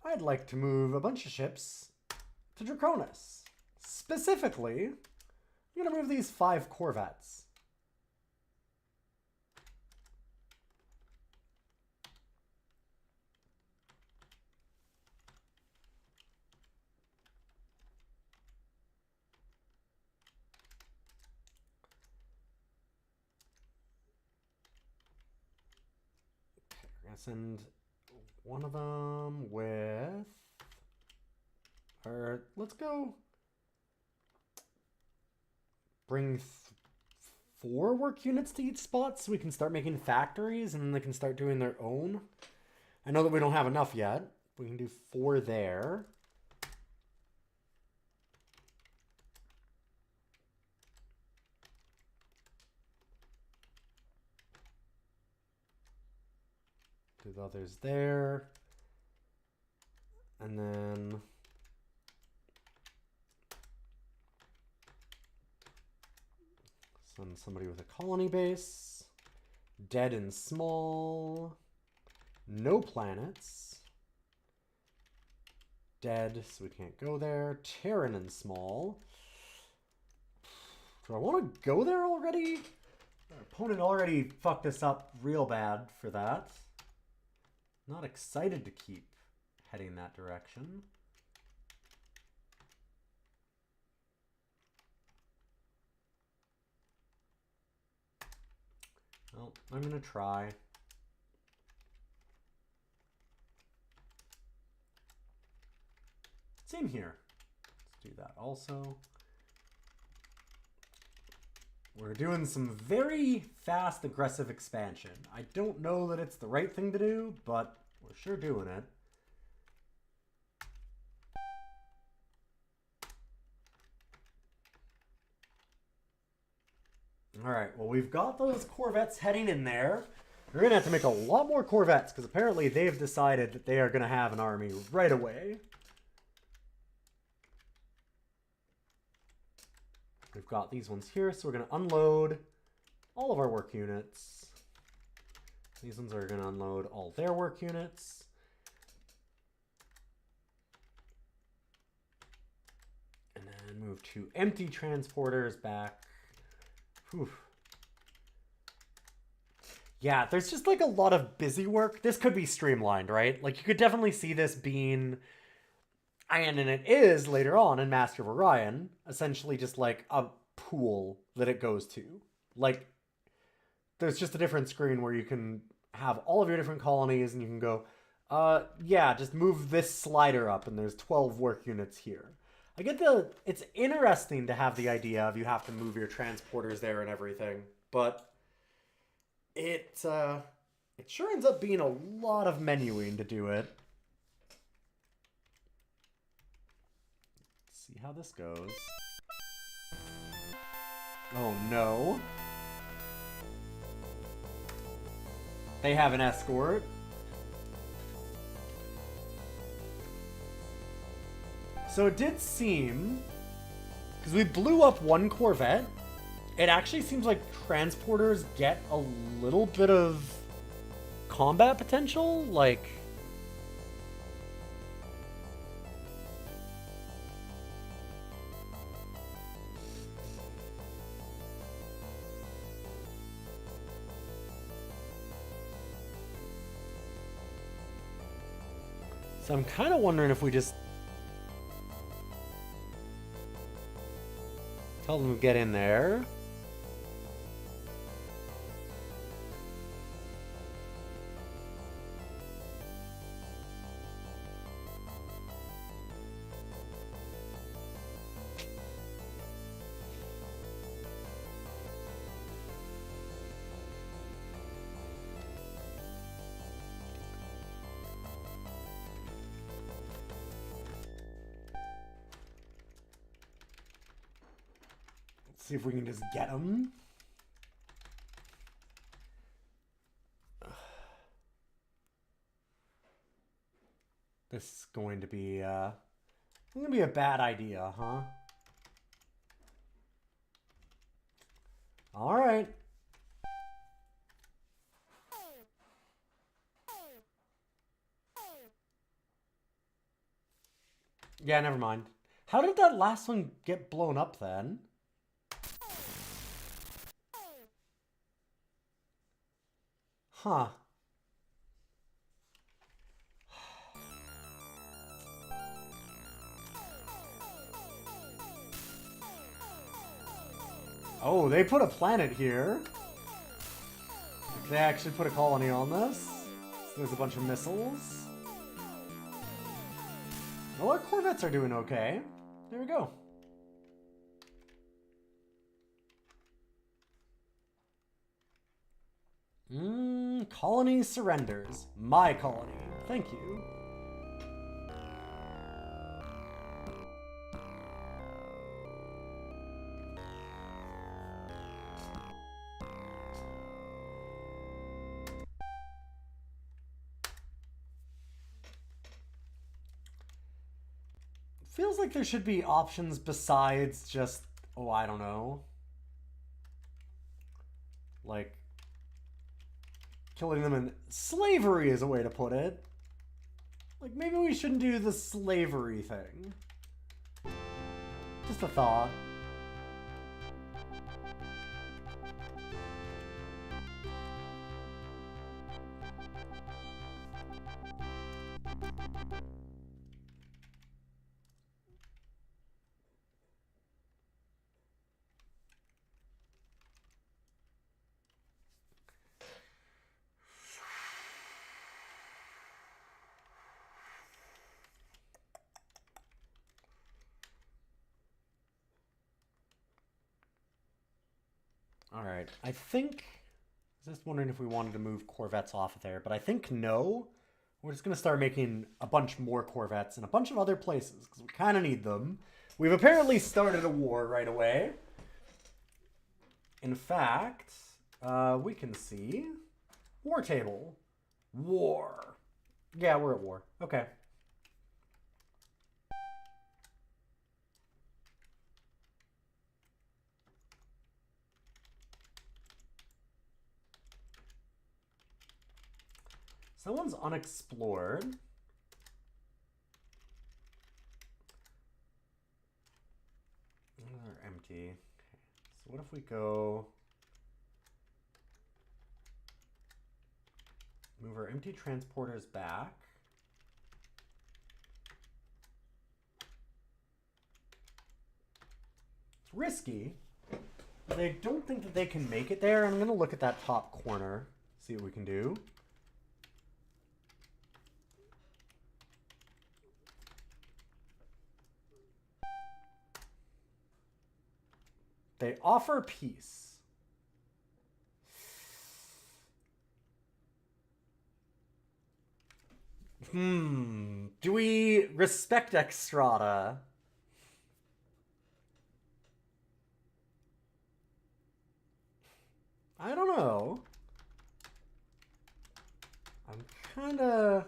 I'd like to move a bunch of ships to Draconis. Specifically, I'm going to move these 5 Corvettes. send one of them with... Or let's go... Bring 4 work units to each spot so we can start making factories and then they can start doing their own. I know that we don't have enough yet. We can do 4 there. Do the others there. And then... send somebody with a colony base. Dead and small. No planets. Dead, so we can't go there. Terran and small. Do I want to go there already? Our opponent already fucked us up real bad for that. Not excited to keep heading that direction. Well, I'm going to try. Same here. Let's do that also. We're doing some very fast, aggressive expansion. I don't know that it's the right thing to do, but we're sure doing it. All right, well, we've got those Corvettes heading in there. We're going to have to make a lot more Corvettes because apparently they've decided that they are going to have an army right away. We've got these ones here, so we're going to unload all of our work units. These ones are going to unload all their work units. And then move 2 empty transporters back. Whew. Yeah, there's just like a lot of busy work. This could be streamlined, right? Like you could definitely see this being, and it is later on in Master of Orion, essentially just like a pool that it goes to. Like there's just a different screen where you can have all of your different colonies and you can go, yeah, just move this slider up and there's 12 work units here. I get it's interesting to have the idea of you have to move your transporters there and everything, but it sure ends up being a lot of menuing to do it. Let's see how this goes. Oh no. They have an escort. So it did seem, because we blew up 1 Corvette, it actually seems like transporters get a little bit of combat potential, like... So I'm kind of wondering if we just tell them to get in there. See if we can just get them. This is going to be a bad idea, huh? All right. Yeah, never mind. How did that last one get blown up then? Huh. Oh, they put a planet here. They actually put a colony on this. There's a bunch of missiles. Well, our corvettes are doing okay. There we go. Colony surrenders. My colony. Thank you. Feels like there should be options besides just, oh, I don't know. Like, killing them in slavery is a way to put it. Like, maybe we shouldn't do the slavery thing. Just a thought. All right, I think, I was just wondering if we wanted to move corvettes off of there, but I think no. We're just going to start making a bunch more corvettes in a bunch of other places, because we kind of need them. We've apparently started a war right away. In fact, we can see war table. War. Yeah, we're at war. Okay. Someone's unexplored. They're empty. Okay. So what if we go move our empty transporters back? It's risky. But I don't think that they can make it there. I'm going to look at that top corner, see what we can do. They offer peace. Do we respect Extrata? I don't know. I'm kinda...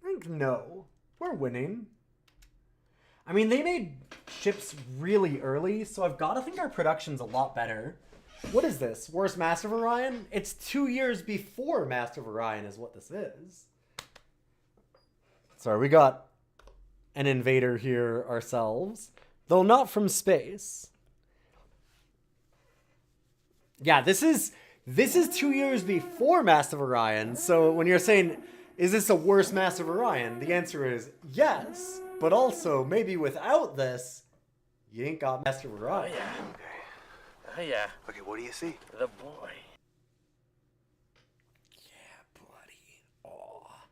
I think no. We're winning. I mean, they made ships really early, so I've got to think our production's a lot better. What is this? Worst Master of Orion? It's 2 years before Master of Orion is what this is. Sorry, we got an invader here ourselves, though not from space. Yeah, this is 2 years before Master of Orion, so when you're saying, is this a worse Master of Orion? The answer is yes. But also, maybe without this, you ain't got Master of Orion. Oh, yeah. Okay. Oh, yeah. Okay, what do you see? The boy. Yeah, buddy. Aw.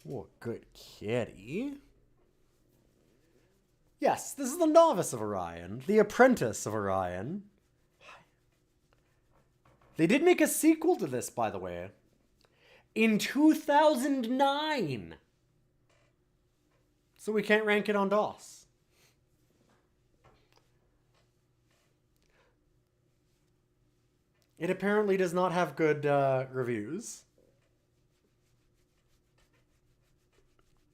What a good kitty. Yes, this is the novice of Orion. The apprentice of Orion. They did make a sequel to this, by the way. In 2009. So we can't rank it on DOS. It apparently does not have good reviews.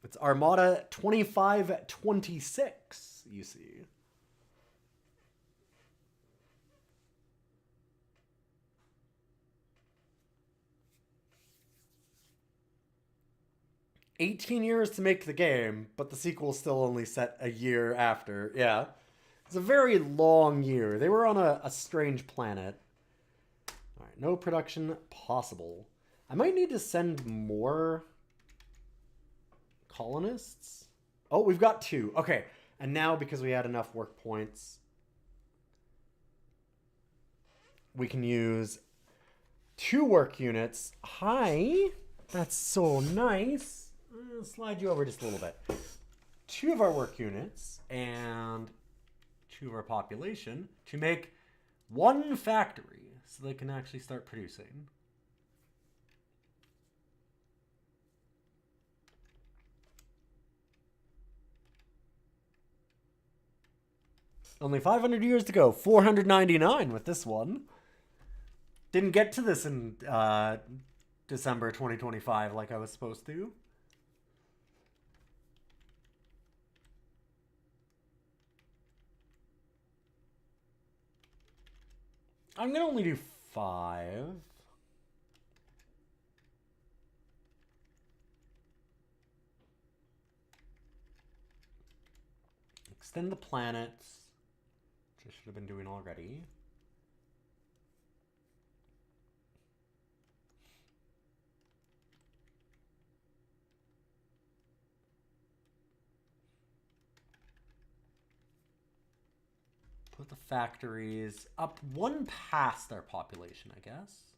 It's Armada 2526, you see. $18 years to make the game, but the sequel's still only set a year after. Yeah. It's a very long year. They were on a strange planet. All right, no production possible. I might need to send more colonists. Oh, we've got 2. Okay, and now because we had enough work points, we can use 2 work units. Hi. That's so nice. I'll slide you over just a little bit. 2 of our work units and 2 of our population to make 1 factory so they can actually start producing. Only 500 years to go. 499 with this one. Didn't get to this in December 2025 like I was supposed to. I'm going to only do 5. Extend the planets, which I should have been doing already. Put the factories up 1 past our population, I guess.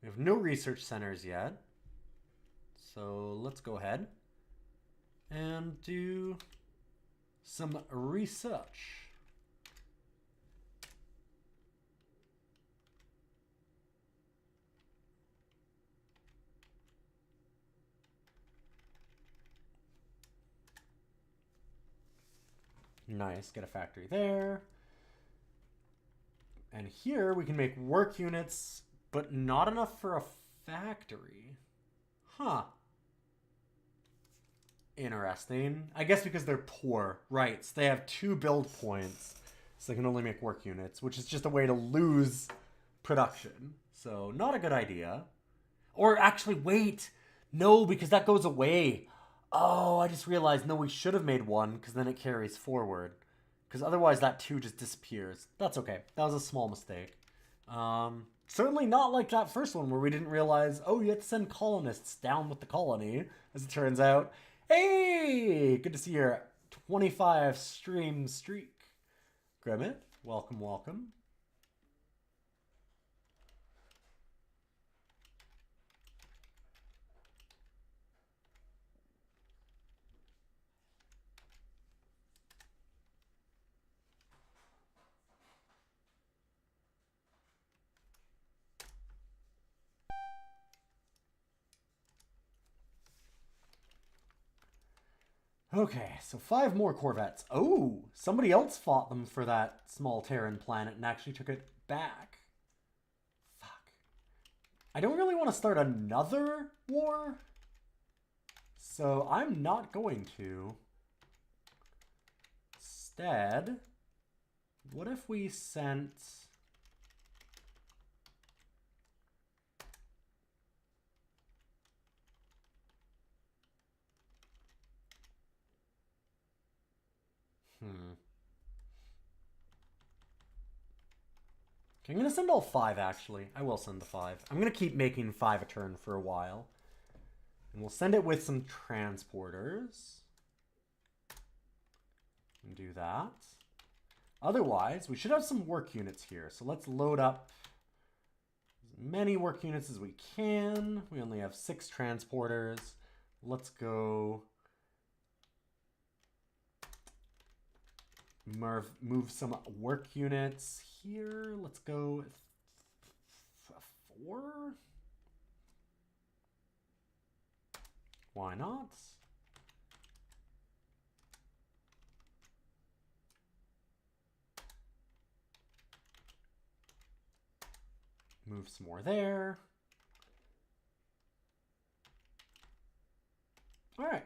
We have no research centers yet. So let's go ahead and do some research. Nice, get a factory there. And here we can make work units, but not enough for a factory. Huh. Interesting. I guess because they're poor. Right, so they have 2 build points, so they can only make work units, which is just a way to lose production. So not a good idea. Or actually, wait. No, because that goes away. Oh, I just realized, no, we should have made 1, because then it carries forward. Because otherwise that 2 just disappears. That's okay. That was a small mistake. Certainly not like that first one where we didn't realize, oh, you have to send colonists down with the colony, as it turns out. Hey, good to see your 25 stream streak. Grimmett, welcome, welcome. Okay, so 5 more Corvettes. Oh, somebody else fought them for that small Terran planet and actually took it back. Fuck. I don't really want to start another war, so I'm not going to. Instead, what if we sent... Okay, I'm going to send all 5, actually. I will send the 5. I'm going to keep making 5 a turn for a while. And we'll send it with some transporters. And do that. Otherwise, we should have some work units here. So let's load up as many work units as we can. We only have 6 transporters. Let's go... Move some work units here. Let's go 4. Why not? Move some more there. All right.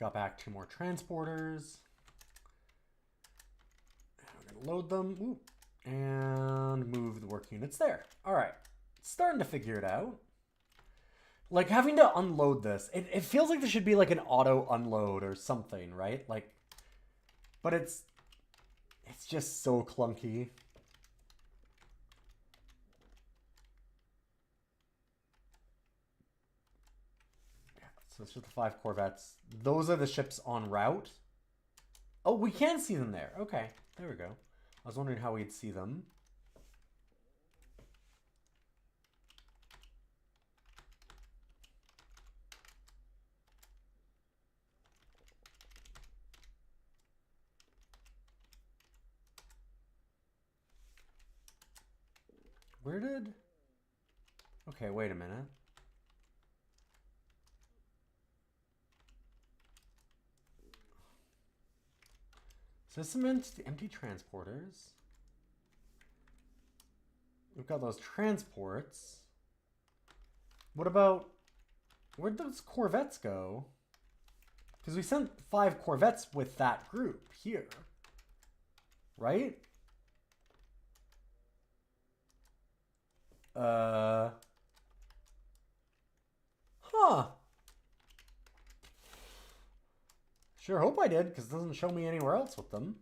Got back 2 more transporters. We're going to load them. Ooh. And move the work units there. All right. Starting to figure it out. Like, having to unload this, it feels like there should be like an auto unload or something, right? Like, but it's just so clunky. it's just the 5 corvettes. Those are the ships en route. Oh, we can see them there. Okay, there we go. I was wondering how we'd see them. Where did... Okay, wait a minute. So this meant the empty transporters. We've got those transports. What about... Where'd those corvettes go? Because we sent 5 corvettes with that group here. Right? Huh. Sure hope I did, because it doesn't show me anywhere else with them.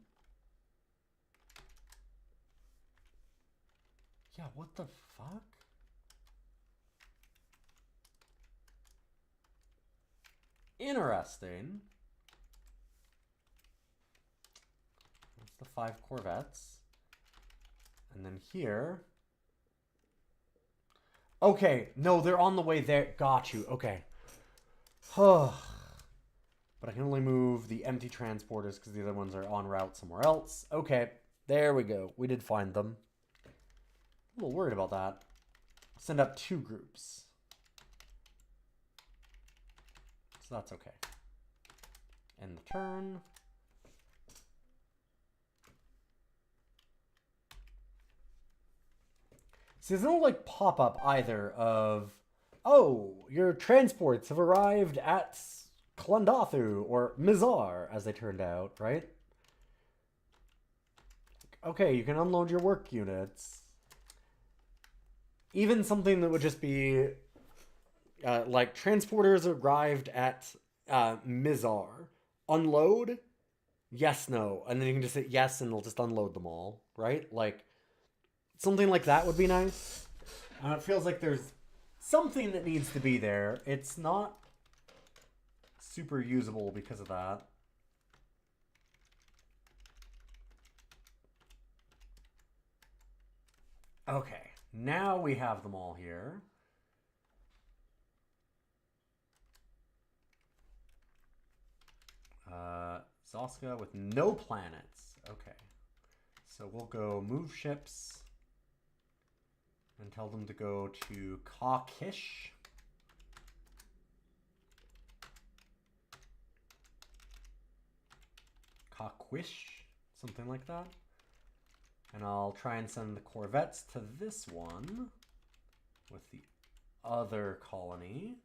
Yeah, what the fuck? Interesting. That's the 5 corvettes. And then here... Okay, no, they're on the way there. Got you. Okay. But I can only move the empty transporters because the other ones are en route somewhere else. Okay, there we go. We did find them. A little worried about that. Send up 2 groups. So that's okay. End the turn. See, there's no, like, pop-up either of, oh, your transports have arrived at Clondathu, or Mizar, as they turned out, right? Okay, you can unload your work units. Even something that would just be, like, transporters arrived at Mizar. Unload? Yes, no. And then you can just hit yes, and it'll just unload them all, right? Like... Something like that would be nice. It feels like there's something that needs to be there. It's not super usable because of that. Okay, now we have them all here. Zoska with no planets. Okay. So we'll go move ships. And tell them to go to Kakish. Kakwish, something like that. And I'll try and send the corvettes to this one with the other colony.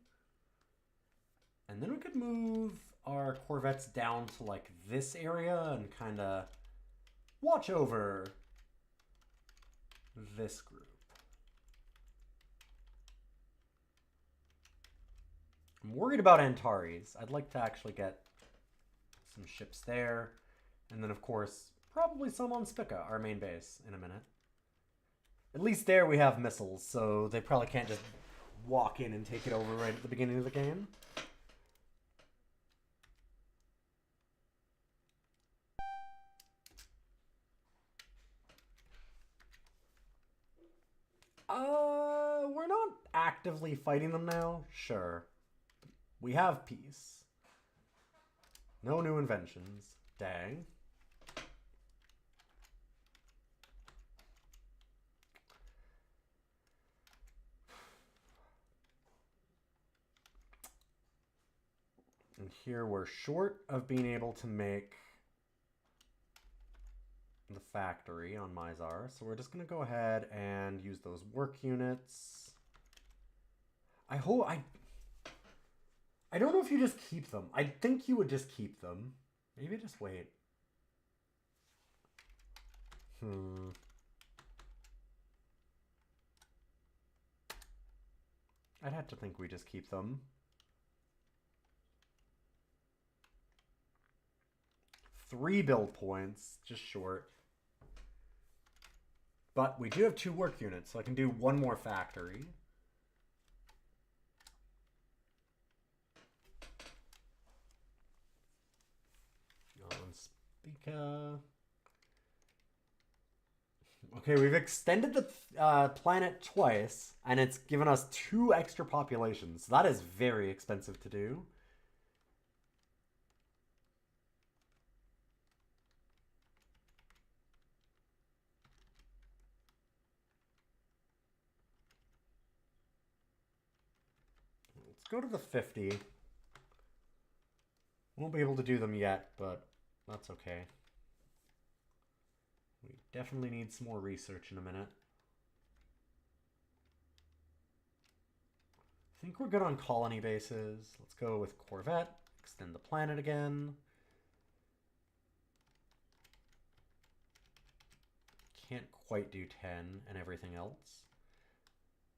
And then we could move our corvettes down to like this area and kind of watch over this group. I'm worried about Antares. I'd like to actually get some ships there. And then, of course, probably some on Spica, our main base, in a minute. At least there we have missiles, so they probably can't just walk in and take it over right at the beginning of the game. We're not actively fighting them now. Sure. We have peace. No new inventions. Dang. And here we're short of being able to make the factory on Mizar. So we're just going to go ahead and use those work units. I don't know if you just keep them. I think you would just keep them. Maybe just wait. I'd have to think we just keep them. 3 build points, just short. But we do have 2 work units, so I can do 1 more factory. Okay, we've extended the planet twice, and it's given us 2 extra populations. That is very expensive to do. Let's go to the 50. Won't be able to do them yet, but that's okay. We definitely need some more research in a minute. I think we're good on colony bases. Let's go with Corvette. Extend the planet again. Can't quite do 10 and everything else.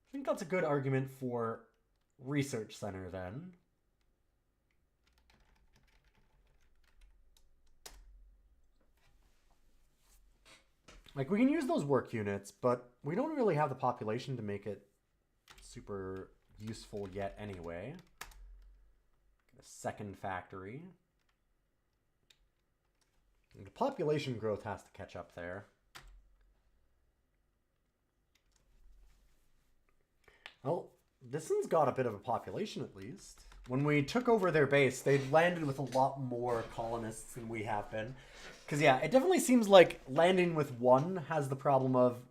I think that's a good argument for research center then. Like, we can use those work units, but we don't really have the population to make it super useful yet anyway. Get a second factory. And the population growth has to catch up there. Well, this one's got a bit of a population at least. When we took over their base, they landed with a lot more colonists than we have been. Because, yeah, it definitely seems like landing with 1 has the problem of,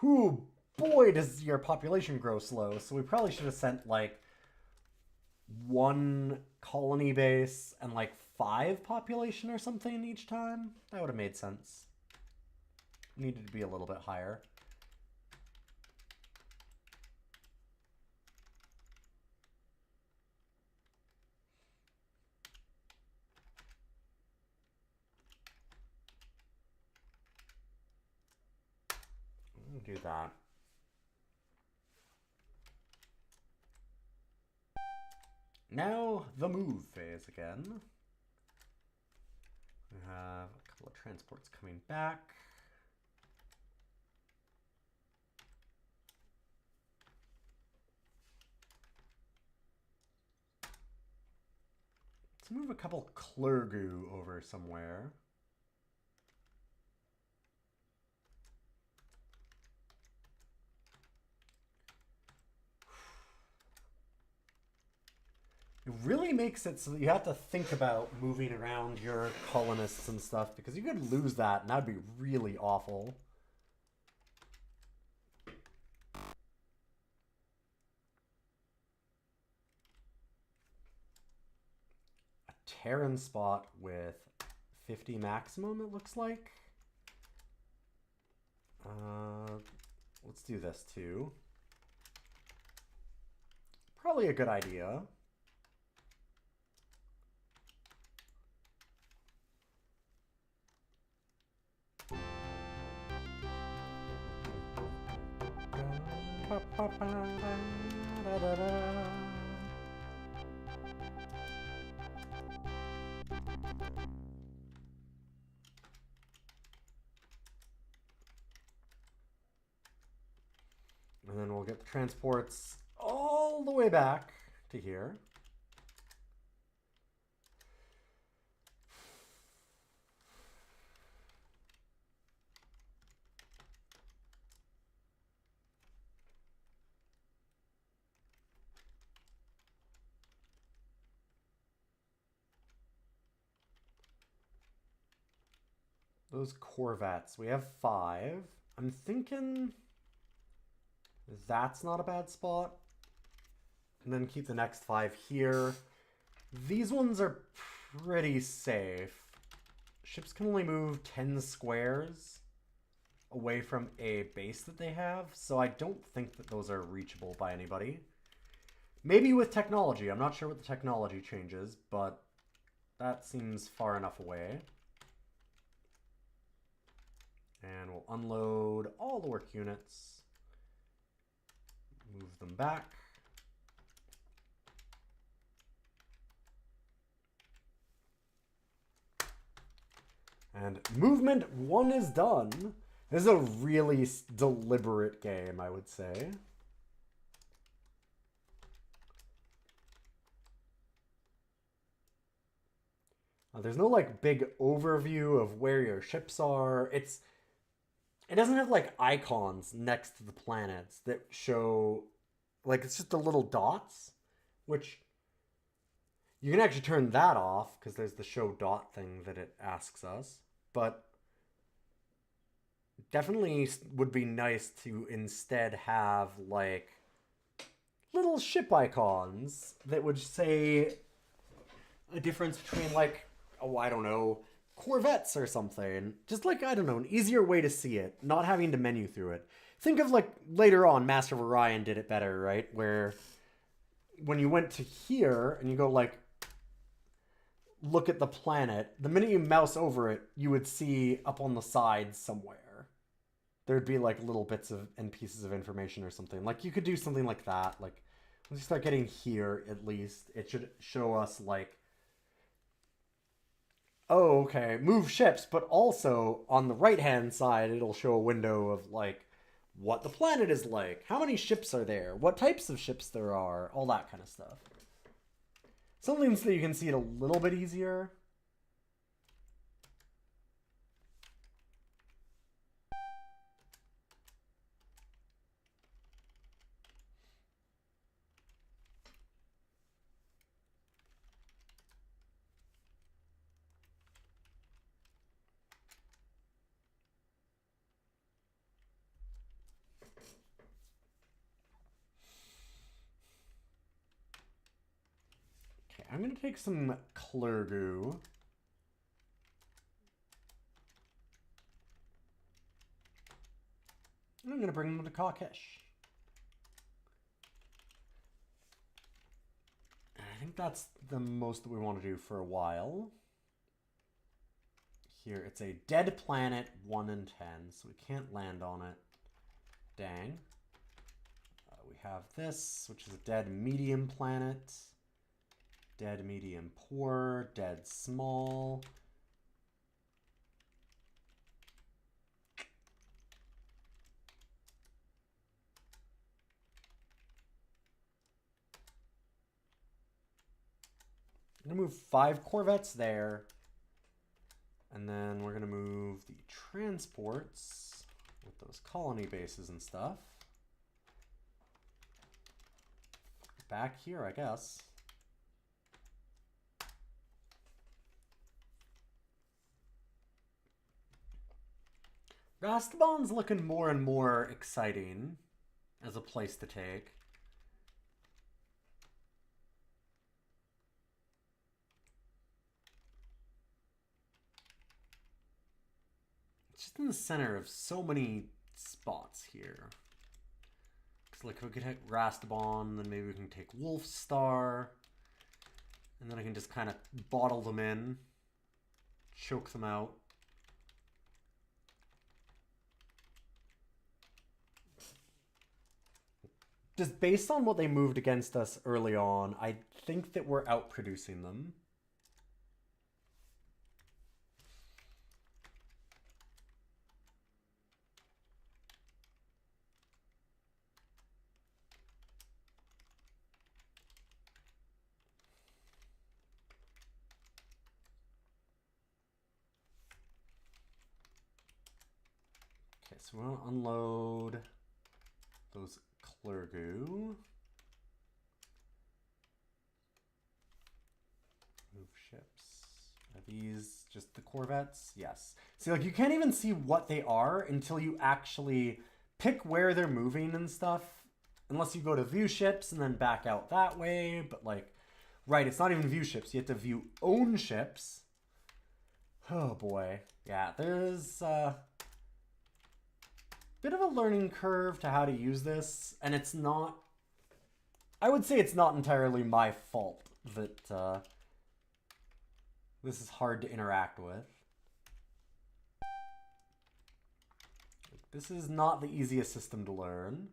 ooh, boy, does your population grow slow. So we probably should have sent, like, 1 colony base and, like, 5 population or something each time. That would have made sense. Needed to be a little bit higher. Do that. Now the move phase again. We have a couple of transports coming back. Let's move a couple Clergu over somewhere. It really makes it so that you have to think about moving around your colonists and stuff, because you could lose that, and that would be really awful. A Terran spot with 50 maximum, it looks like. Let's do this too. Probably a good idea. And then we'll get the transports all the way back to here. Those Corvettes, we have 5. I'm thinking that's not a bad spot. And then keep the next 5 here. These ones are pretty safe. Ships can only move 10 squares away from a base that they have, so I don't think that those are reachable by anybody. Maybe with technology. I'm not sure what the technology changes, but that seems far enough away. And we'll unload all the work units. Move them back. And movement 1 is done. This is a really deliberate game, I would say. There's no like big overview of where your ships are. It doesn't have like icons next to the planets that show like it's just the little dots, which you can actually turn that off because there's the show dot thing that it asks us. But definitely would be nice to instead have like little ship icons that would say a difference between like, oh, I don't know, Corvettes or something. Just like, I don't know, an easier way to see it, not having to menu through it. Think of like later on, Master of Orion did it better, right? Where when you went to here and you go like, look at the planet, the minute you mouse over it, you would see up on the sides somewhere. There'd be like little bits of and pieces of information or something. Like you could do something like that. Like once you start getting here, at least, it should show us like, oh, okay, move ships, but also on the right-hand side, it'll show a window of like what the planet is like, how many ships are there, what types of ships there are, all that kind of stuff. Something so that you can see it a little bit easier. Okay, I'm going to take some Clergoo. I'm going to bring them to Cawkish. And I think that's the most that we want to do for a while. Here, it's a dead planet, 1 in 10, so we can't land on it. Dang. We have this, which is a dead medium planet. Dead medium poor, dead small. I'm going to move 5 Corvettes there. And then we're going to move the transports with those colony bases and stuff. Back here, I guess. Rastbon's looking more and more exciting as a place to take. It's just in the center of so many spots here. Because like we could hit Rastbon, then maybe we can take Wolfstar. And then I can just kind of bottle them in. Choke them out. Just based on what they moved against us early on, I think that we're outproducing them. Okay, so we want to unload those Clergoo. Move ships. Are these just the Corvettes? Yes. See, like you can't even see what they are until you actually pick where they're moving and stuff. Unless you go to view ships and then back out that way. But like, right, it's not even view ships. You have to view own ships. Oh boy. Yeah, there's bit of a learning curve to how to use this, and it's not, I would say it's not entirely my fault that this is hard to interact with. This is not the easiest system to learn.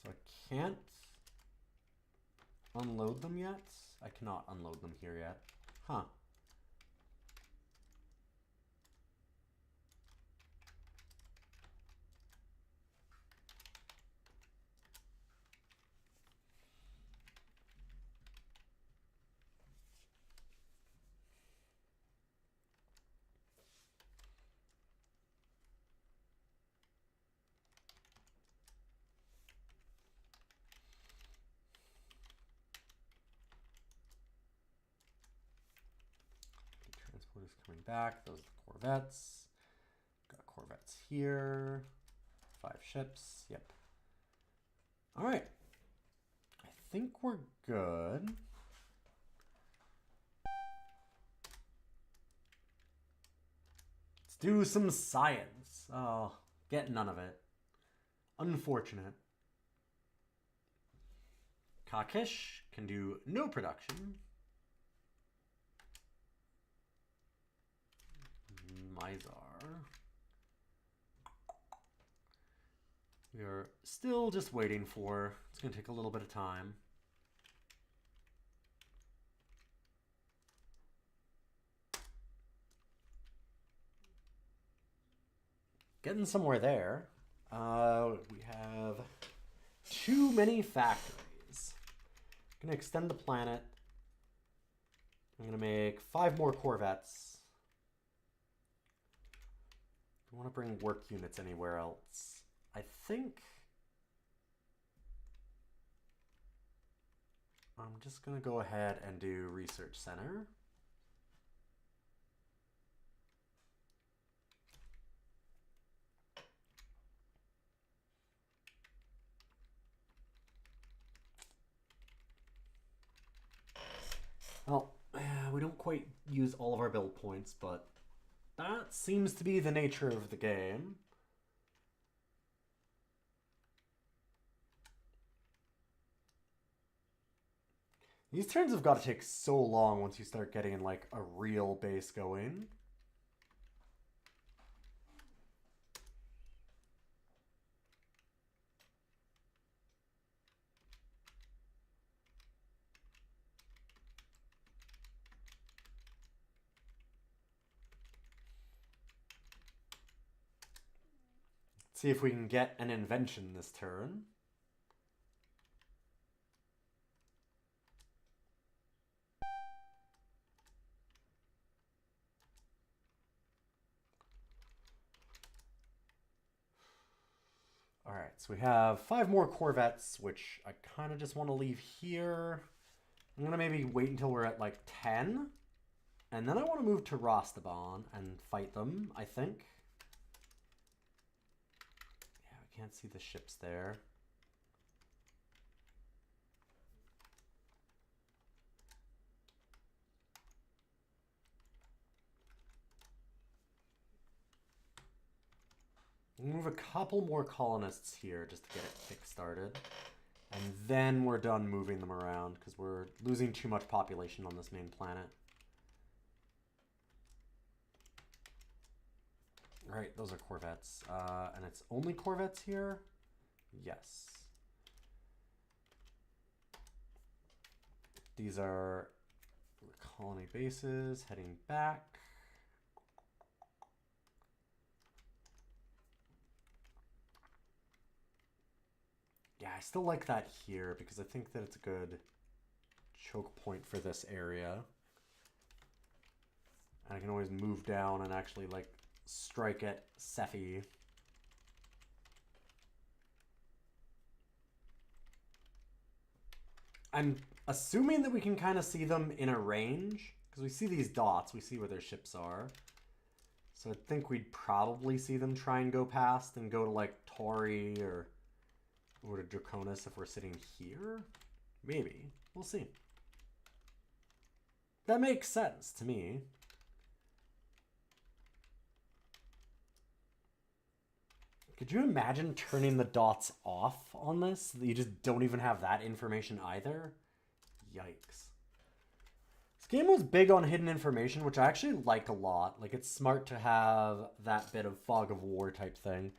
So I can't unload them yet. I cannot unload them here yet. Huh. Artillery's coming back. Those are the corvettes. Got corvettes here. 5 ships. Yep. All right. I think we're good. Let's do some science. Oh, get none of it. Unfortunate. Kakish can do no production. Mizar. We are still just waiting for. It's going to take a little bit of time. Getting somewhere there. We have too many factories. I'm going to extend the planet. I'm going to make 5 more corvettes. I want to bring work units anywhere else. I think I'm just going to go ahead and do Research Center. Well, we don't quite use all of our build points, but that seems to be the nature of the game. These turns have got to take so long once you start getting like a real base going. See if we can get an invention this turn. All right, so we have 5 more corvettes, which I kind of just want to leave here. I'm going to maybe wait until we're at like 10. And then I want to move to Rostaban and fight them, I think. Yeah, we can't see the ships there. We'll move a couple more colonists here just to get it kick-started. And then we're done moving them around because we're losing too much population on this main planet. All right, those are corvettes. And it's only corvettes here? Yes. These are colony bases heading back. Yeah, I still like that here because I think that it's a good choke point for this area. And I can always move down and actually like strike at Sephi. I'm assuming that we can kind of see them in a range because we see these dots. We see where their ships are. So I think we'd probably see them try and go past and go to like Tori or to Draconis if we're sitting here. Maybe. We'll see. That makes sense to me. Could you imagine turning the dots off on this? That you just don't even have that information either? Yikes. This game was big on hidden information, which I actually like a lot. Like, it's smart to have that bit of fog of war type thing.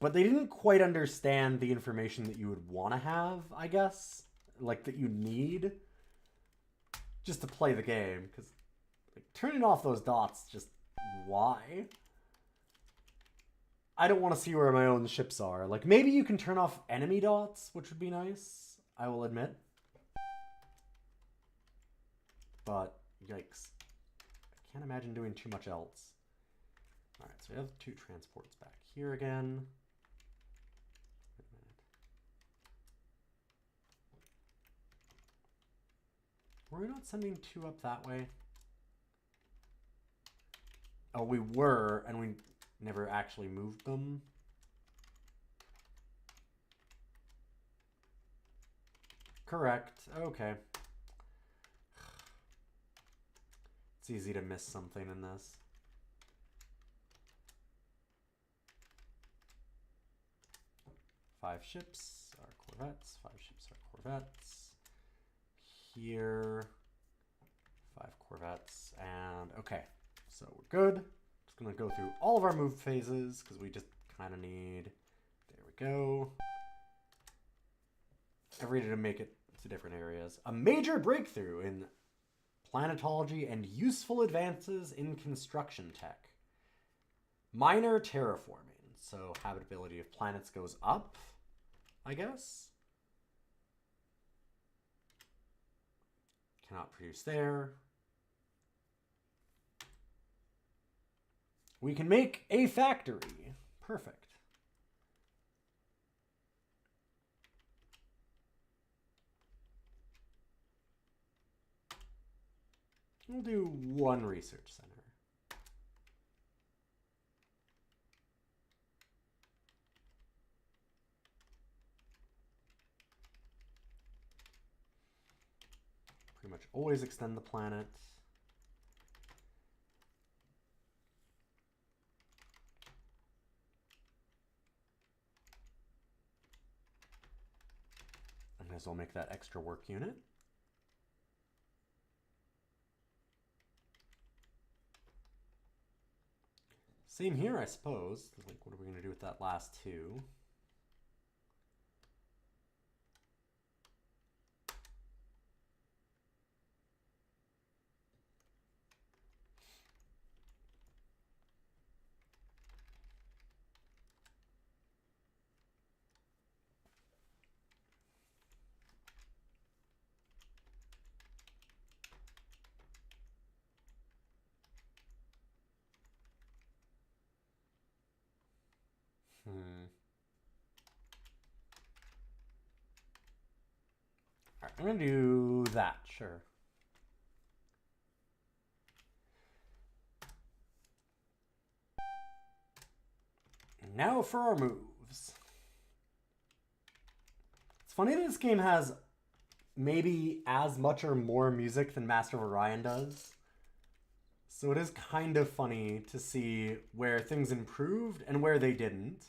But they didn't quite understand the information that you would want to have, I guess. Like, that you need just to play the game. Because like, turning off those dots, just why? I don't want to see where my own ships are. Like, maybe you can turn off enemy dots, which would be nice, I will admit. But, yikes. I can't imagine doing too much else. Alright, so we have 2 transports back here again. Wait a minute. Were we not sending 2 up that way? Oh, we were, and we never actually moved them. Correct. Okay. It's easy to miss something in this. Five ships are corvettes. 5 ships are corvettes. Here, 5 corvettes. And okay, so we're good. Just gonna go through all of our move phases because we just kind of need. There we go. Every day to make it to different areas. A major breakthrough in planetology and useful advances in construction tech. Minor terraforming. So habitability of planets goes up, I guess. Cannot produce there. We can make a factory. Perfect. We'll do 1 research center. Pretty much always extend the planet. I might as well make that extra work unit. Same here, I suppose. Like, what are we going to do with that last 2? Alright, I'm going to do that, sure. And now for our moves. It's funny that this game has maybe as much or more music than Master of Orion does. So it is kind of funny to see where things improved and where they didn't.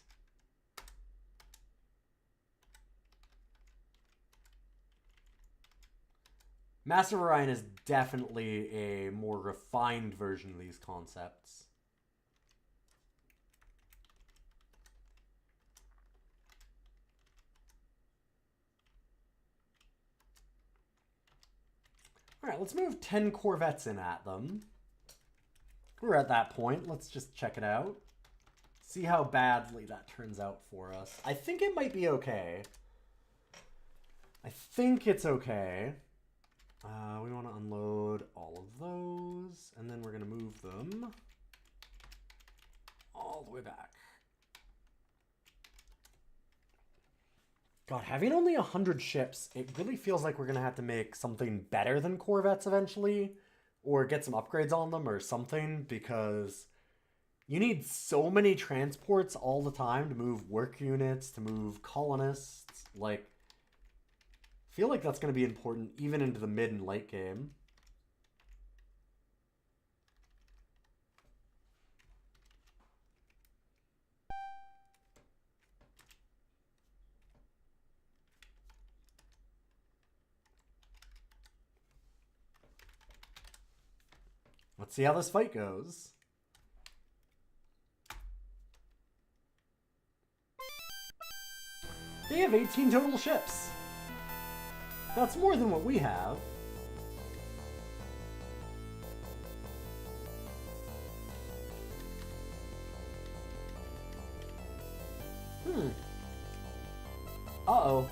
Master of Orion is definitely a more refined version of these concepts. All right, let's move 10 corvettes in at them. We're at that point. Let's just check it out. See how badly that turns out for us. I think it might be okay. I think it's okay. We want to unload all of those, and then we're going to move them all the way back. God, having only 100 ships, it really feels like we're going to have to make something better than corvettes eventually, or get some upgrades on them or something, because you need so many transports all the time to move work units, to move colonists. Like, I feel like that's going to be important even into the mid and late game. Let's see how this fight goes. They have 18 total ships. That's more than what we have. Uh-oh.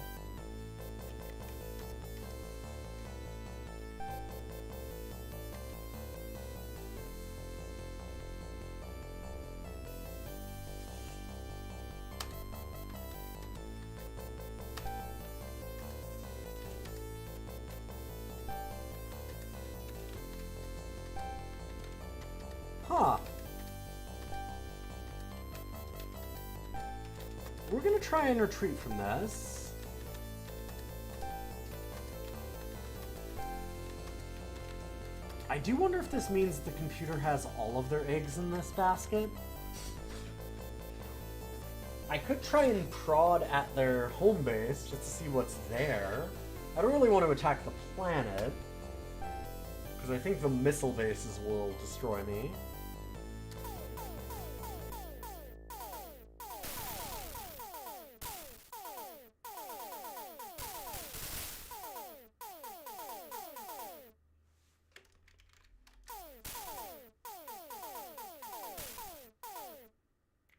Huh. we're gonna try and retreat from this. I do wonder if this means the computer has all of their eggs in this basket. I could try and prod at their home base just to see what's there. I don't really want to attack the planet, because I think the missile bases will destroy me.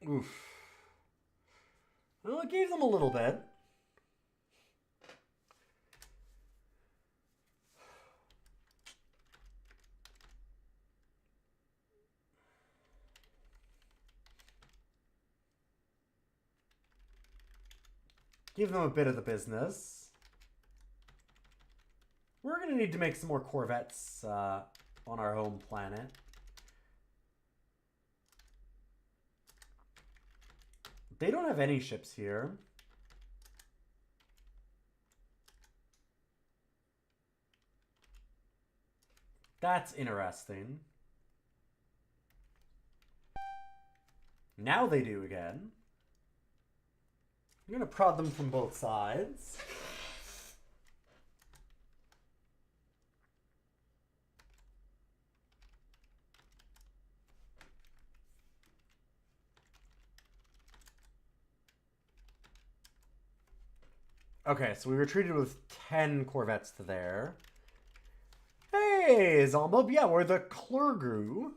Oof. Well, it gave them a little bit. Give them a bit of the business. We're going to need to make some more corvettes on our home planet. They don't have any ships here. That's interesting. Now they do again. I'm going to prod them from both sides. Okay, so we retreated with 10 corvettes to there. Hey, Zombob, yeah, we're the Clergru.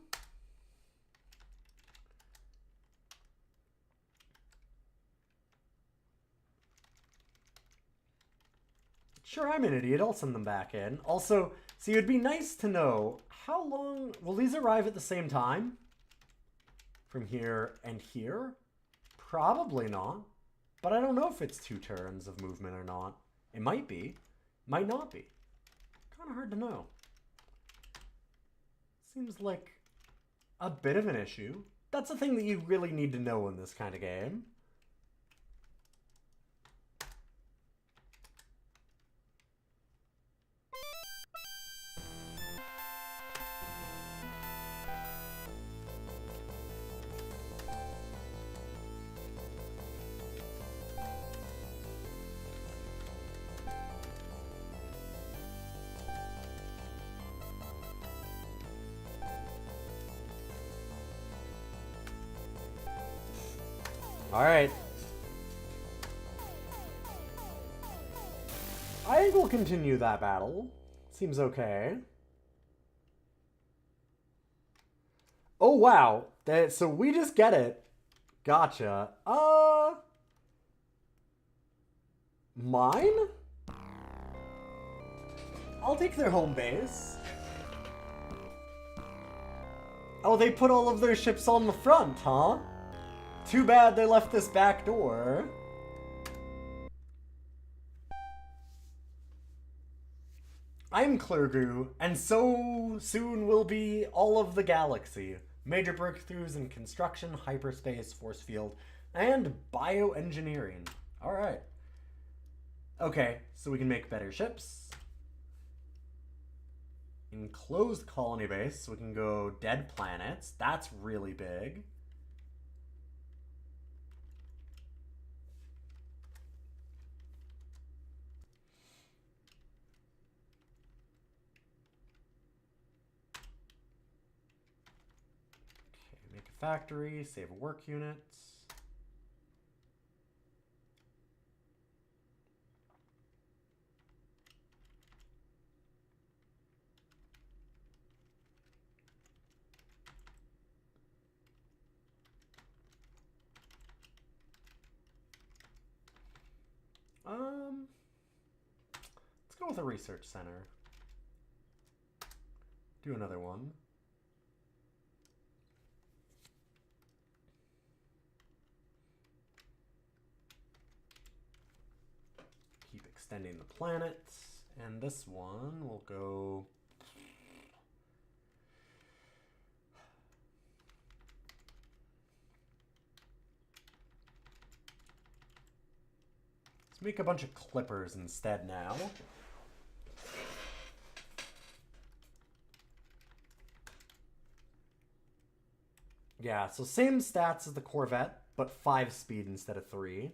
Sure, I'm an idiot. I'll send them back in. Also, see, it'd be nice to know how long... Will these arrive at the same time? From here and here? Probably not. But I don't know if it's 2 turns of movement or not. It might be. Might not be. Kind of hard to know. Seems like a bit of an issue. That's a thing that you really need to know in this kind of game. Alright. I think we'll continue that battle. Seems okay. Oh, wow. So we just get it. Gotcha. Mine? I'll take their home base. Oh, they put all of their ships on the front, huh? Too bad they left this back door. I'm Clergru, and so soon will be all of the galaxy. Major breakthroughs in construction, hyperspace, force field, and bioengineering. Alright. Okay, so we can make better ships. Enclosed colony base, so we can go dead planets. That's really big. Factory, save a work unit. Let's go with a research center. Do another one. Extending the planet, and this one will go make a bunch of clippers instead now. Yeah, so same stats as the Corvette, but 5 speed instead of 3.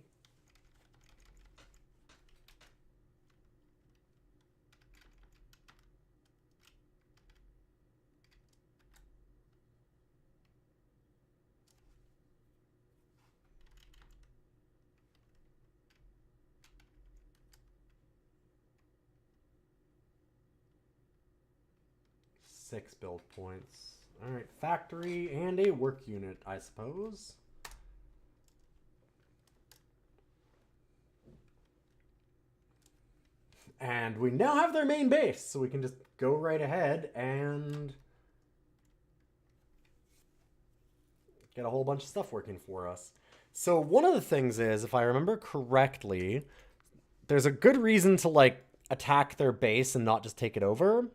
Six build points. All right, factory and a work unit, I suppose. And we now have their main base, so we can just go right ahead and get a whole bunch of stuff working for us. So one of the things is, if I remember correctly, there's a good reason to like attack their base and not just take it over,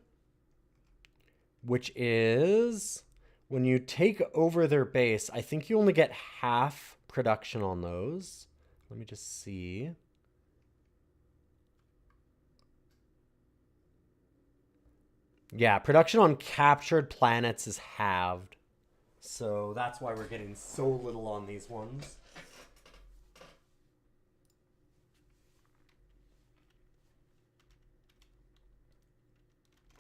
which is when you take over their base, I think you only get half production on those. Let me just see. Yeah, production on captured planets is halved. So that's why we're getting so little on these ones.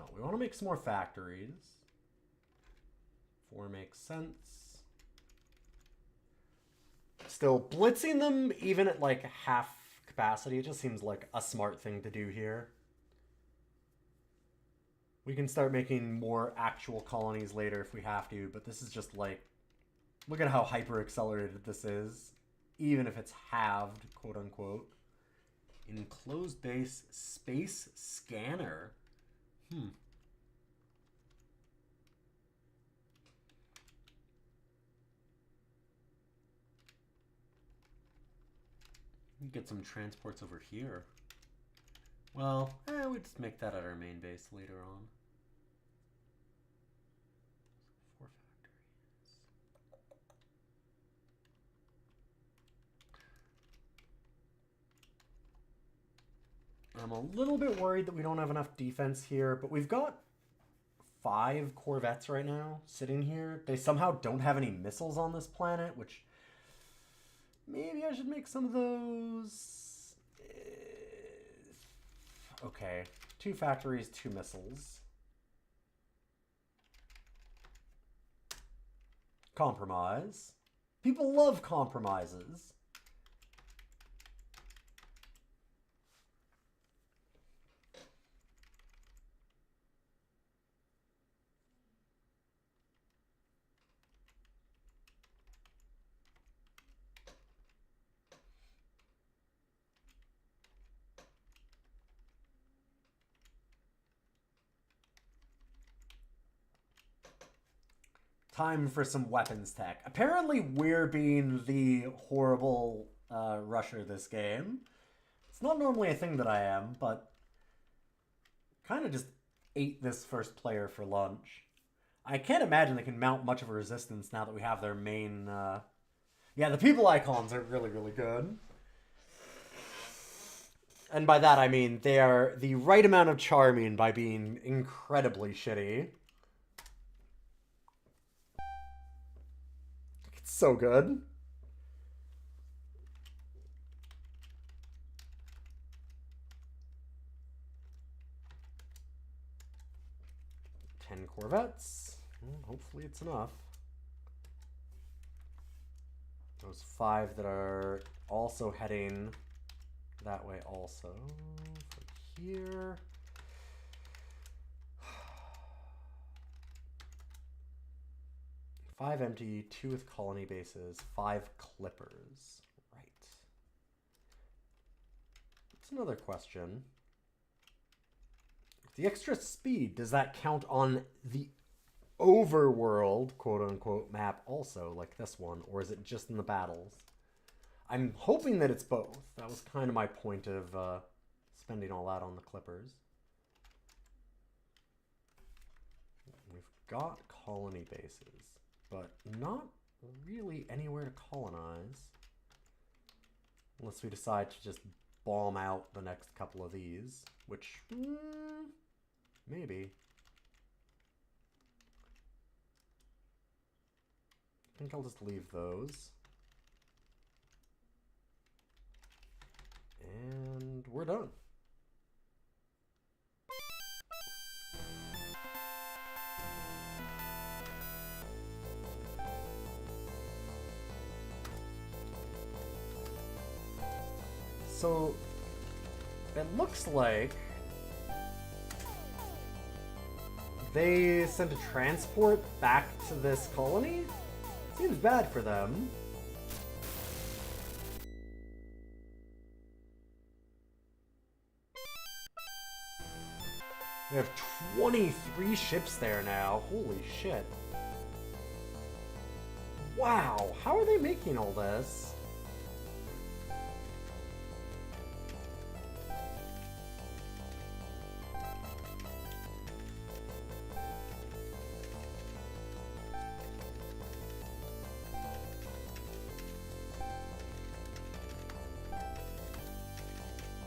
Oh, we want to make some more factories. 4 makes sense. Still, blitzing them even at like half capacity, it just seems like a smart thing to do here. We can start making more actual colonies later if we have to, but this is just like, look at how hyper accelerated this is, even if it's halved, quote unquote. Enclosed base space scanner. Get some transports over here. Well, we just make that at our main base later on. 4 factories. I'm a little bit worried that we don't have enough defense here, but we've got 5 Corvettes right now sitting here. They somehow don't have any missiles on this planet, which maybe I should make some of those. Okay, 2 factories, 2 missiles. Compromise. People love compromises. Time for some weapons tech. Apparently we're being the horrible rusher this game. It's not normally a thing that I am, but kind of just ate this first player for lunch. I can't imagine they can mount much of a resistance now that we have their main... Yeah, the people icons are really, really good. And by that I mean they are the right amount of charming by being incredibly shitty. So good. Ten Corvettes. Well, hopefully it's enough. Those 5 that are also heading that way also. From here. 5 empty, 2 with colony bases, 5 clippers. Right. That's another question. The extra speed, does that count on the overworld, quote-unquote, map also, like this one? Or is it just in the battles? I'm hoping that it's both. That was kind of my point of spending all that on the clippers. We've got colony bases, but not really anywhere to colonize. Unless we decide to just bomb out the next couple of these, which, maybe. I think I'll just leave those. And we're done. So, it looks like they sent a transport back to this colony? Seems bad for them. We have 23 ships there now. Holy shit. Wow, how are they making all this?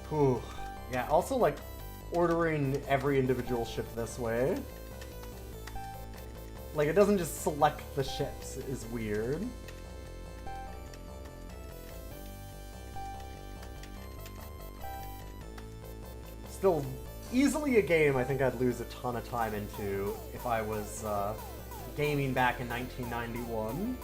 Whew. Yeah, also, like, ordering every individual ship this way. Like, it doesn't just select the ships is weird. Still, easily a game I think I'd lose a ton of time into if I was gaming back in 1991.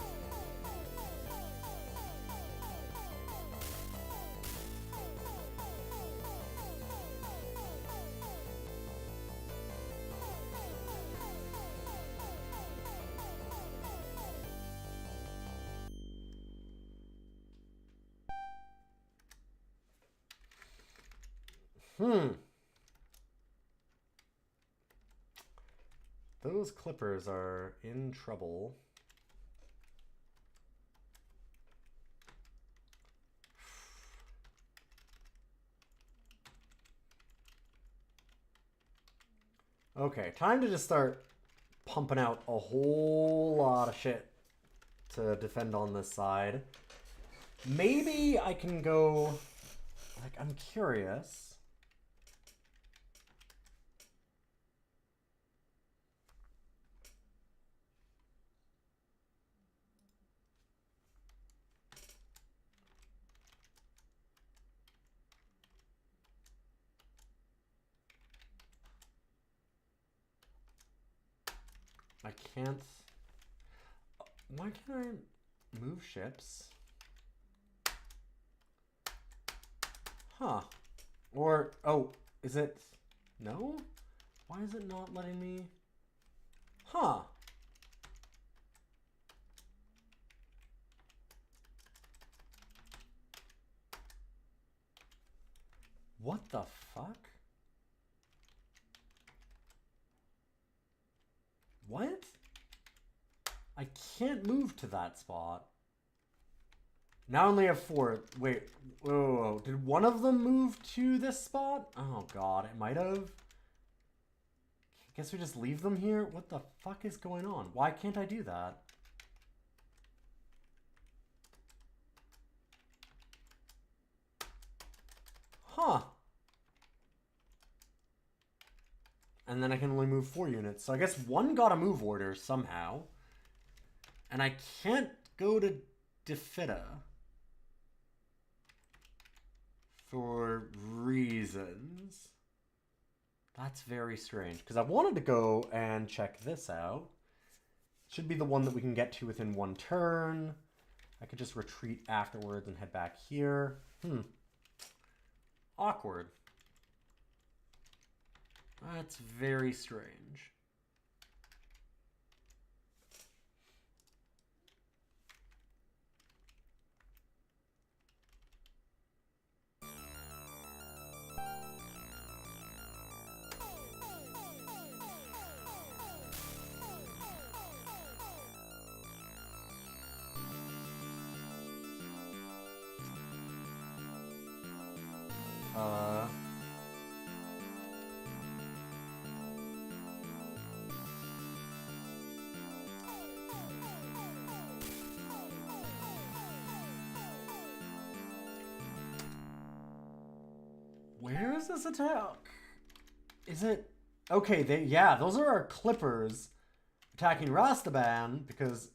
Those clippers are in trouble. Okay, time to just start pumping out a whole lot of shit to defend on this side. Maybe I can go... Like, I'm curious. I can't... Why can't I move ships? Huh. Or, oh, is it... No? Why is it not letting me... Huh. What the fuck? What? I can't move to that spot. Now I only have 4. Wait, whoa. Did one of them move to this spot? Oh god, it might have. Guess we just leave them here? What the fuck is going on? Why can't I do that? Huh. And then I can only move 4 units. So I guess one got a move order somehow. And I can't go to DOScider. For reasons. That's very strange. Because I wanted to go and check this out. Should be the one that we can get to within 1 turn. I could just retreat afterwards and head back here. Awkward. That's very strange. Where is this attack? Is it... Okay, yeah, those are our clippers attacking Rastaban because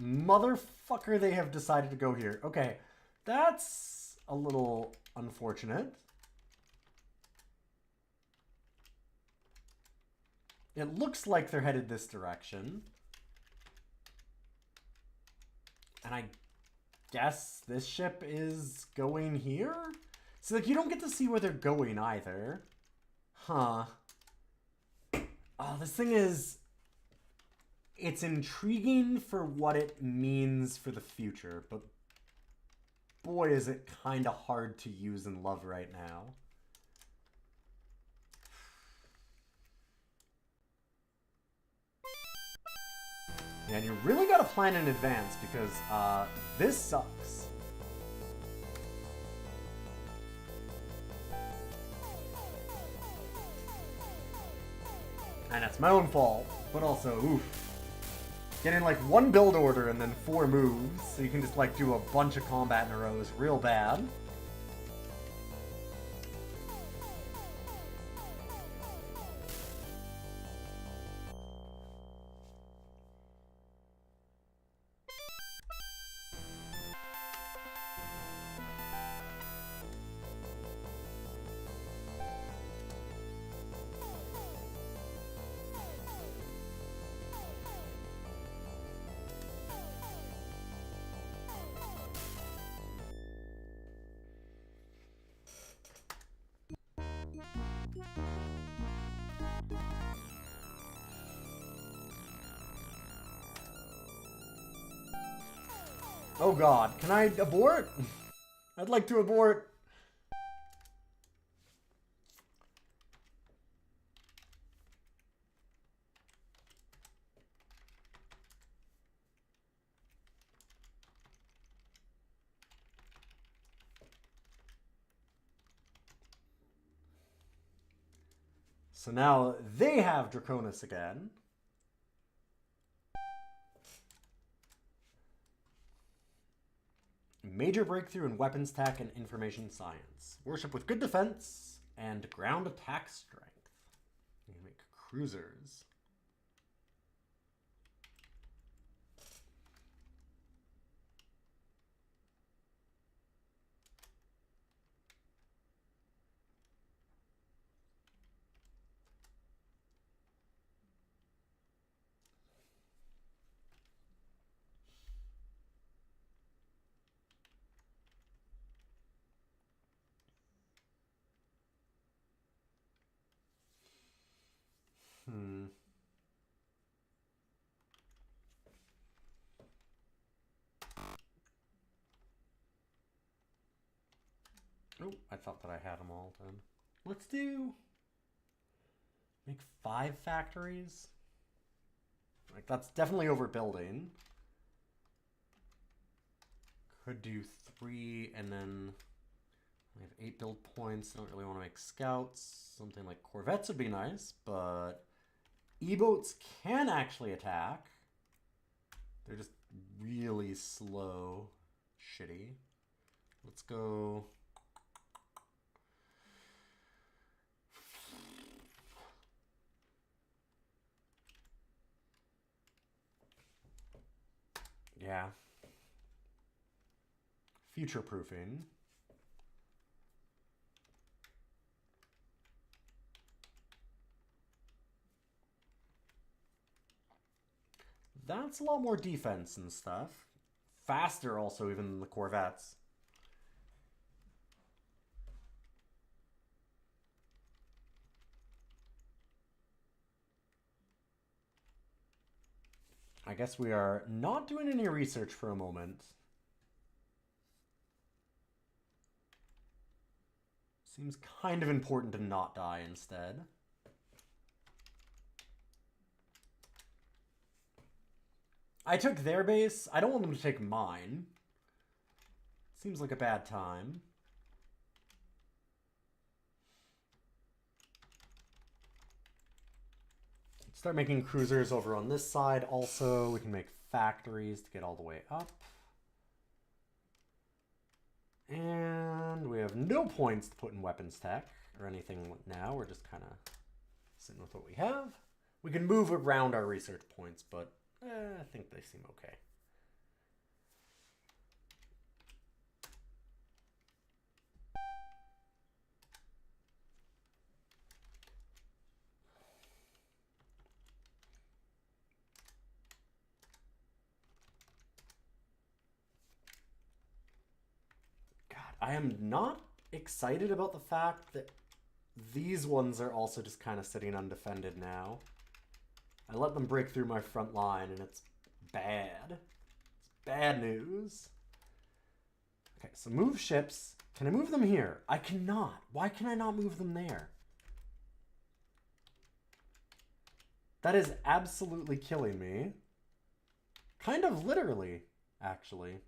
motherfucker they have decided to go here. Okay, that's a little unfortunate. It looks like they're headed this direction. And I guess this ship is going here? So, like, you don't get to see where they're going either. Huh. Oh, this thing is... It's intriguing for what it means for the future, but boy, is it kind of hard to use and love right now. Yeah, and you really got to plan in advance because this sucks. And that's my own fault, but also, oof. Getting like one build order and then 4 moves, so you can just like do a bunch of combat in a row is real bad. Oh god, can I abort? I'd like to abort. So now they have Draconis again. Major breakthrough in weapons tech and information science. Warship with good defense and ground attack strength. You can make cruisers. Oh, I thought that I had them all done. Let's do... Make 5 factories? Like, that's definitely overbuilding. Could do 3, and then... We have 8 build points. I don't really want to make scouts. Something like corvettes would be nice, but... E-boats can actually attack. They're just really slow. Shitty. Let's go... Yeah. Future-proofing. That's a lot more defense and stuff. Faster also even than the corvettes. I guess we are not doing any research for a moment. Seems kind of important to not die instead. I took their base. I don't want them to take mine. Seems like a bad time. Start making cruisers over on this side. Also, we can make factories to get all the way up. And we have no points to put in weapons tech. or anything now. We're just kind of sitting with what we have. We can move around our research points, but I think they seem okay. God, I am not excited about the fact that these ones are also just kind of sitting undefended now. I let them break through my front line, and it's bad. It's bad news. Okay, so move ships. Can I move them here? I cannot. Why can I not move them there? That is absolutely killing me. Kind of literally, actually.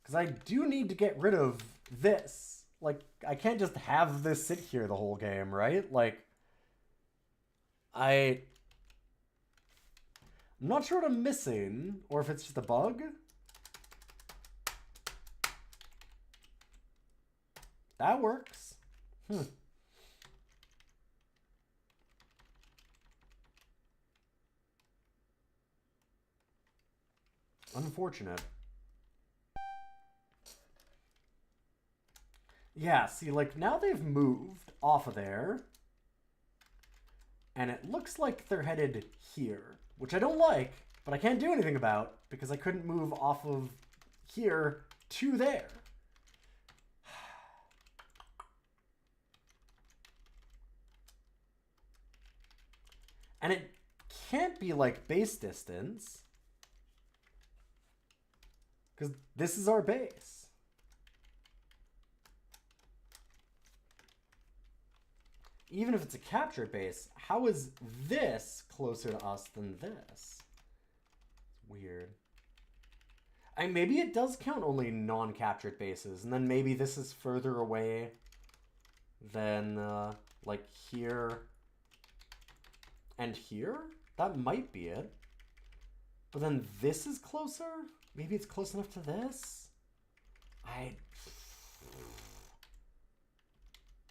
Because I do need to get rid of this. Like, I can't just have this sit here the whole game, right? Like, I'm not sure what I'm missing, or if it's just a bug. That works. Unfortunate. Yeah, see, like, now they've moved off of there. And it looks like they're headed here, which I don't like, but I can't do anything about because I couldn't move off of here to there. And it can't be like base distance because this is our base. Even if it's a captured base, how is this closer to us than this? It's weird. Maybe it does count only non-captured bases, and then maybe this is further away than, like, here and here? That might be it. But then this is closer? Maybe it's close enough to this?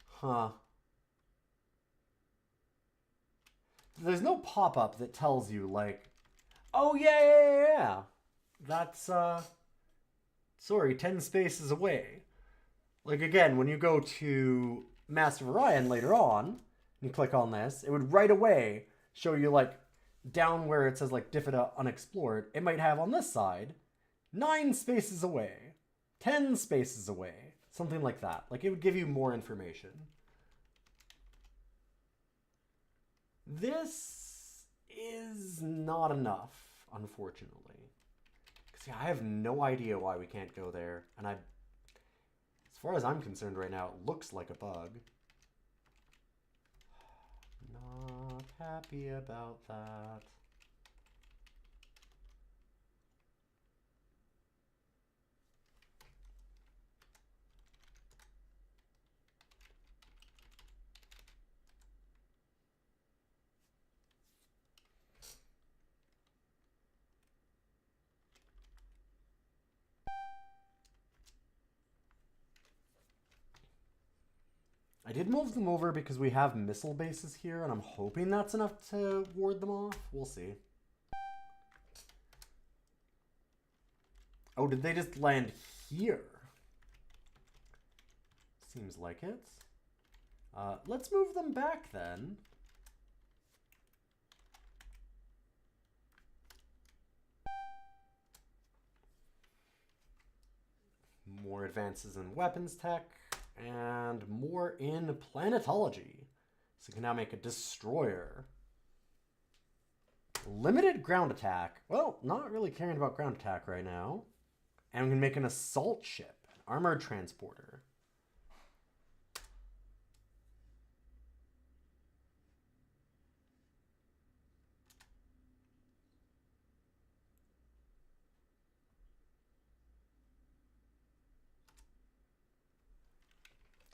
Huh. There's no pop-up that tells you, like, oh, yeah. That's, sorry, 10 spaces away. Like, again, when you go to Master of Orion later on, and you click on this, it would right away show you, like, down where it says, like, Diffida Unexplored, it might have on this side 9 spaces away, 10 spaces away, something like that. Like, it would give you more information. This is not enough, unfortunately. Because, yeah, I have no idea why we can't go there. And as far as I'm concerned right now, it looks like a bug. Not happy about that. I did move them over because we have missile bases here, and I'm hoping that's enough to ward them off. We'll see. Oh, did they just land here? Seems like it. Let's move them back then. More advances in weapons tech. And more in planetology. So we can now make a destroyer. Limited ground attack. Well, not really caring about ground attack right now. And we can make an assault ship. An armored transporter.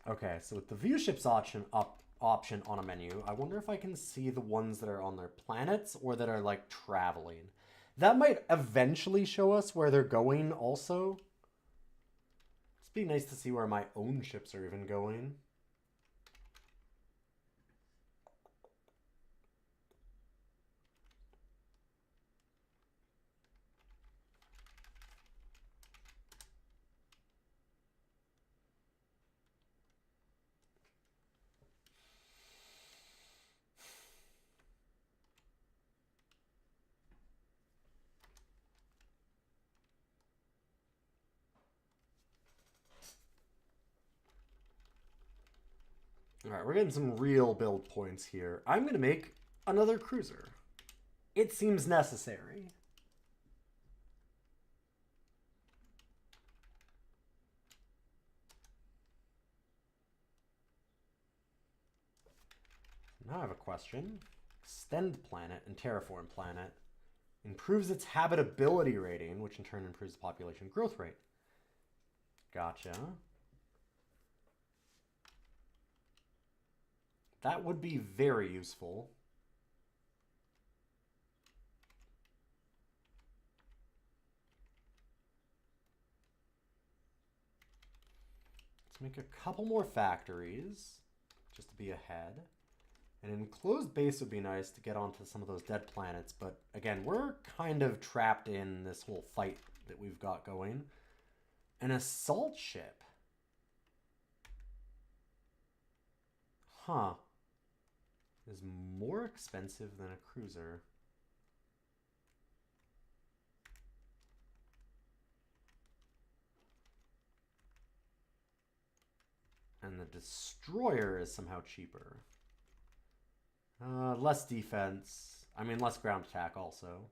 Okay, so with the view ships option on a menu, I wonder if I can see the ones that are on their planets or that are, like, traveling. That might eventually show us where they're going also. It's be nice to see where my own ships are even going. All right, we're getting some real build points here. I'm going to make another cruiser. It seems necessary. Now I have a question. Extend planet and terraform planet improves its habitability rating, which in turn improves the population growth rate. Gotcha. That would be very useful. Let's make a couple more factories just to be ahead. An enclosed base would be nice to get onto some of those dead planets, but again, we're kind of trapped in this whole fight that we've got going. An assault ship. Huh. Is more expensive than a cruiser. And the destroyer is somehow cheaper. Less defense. I mean, less ground attack also.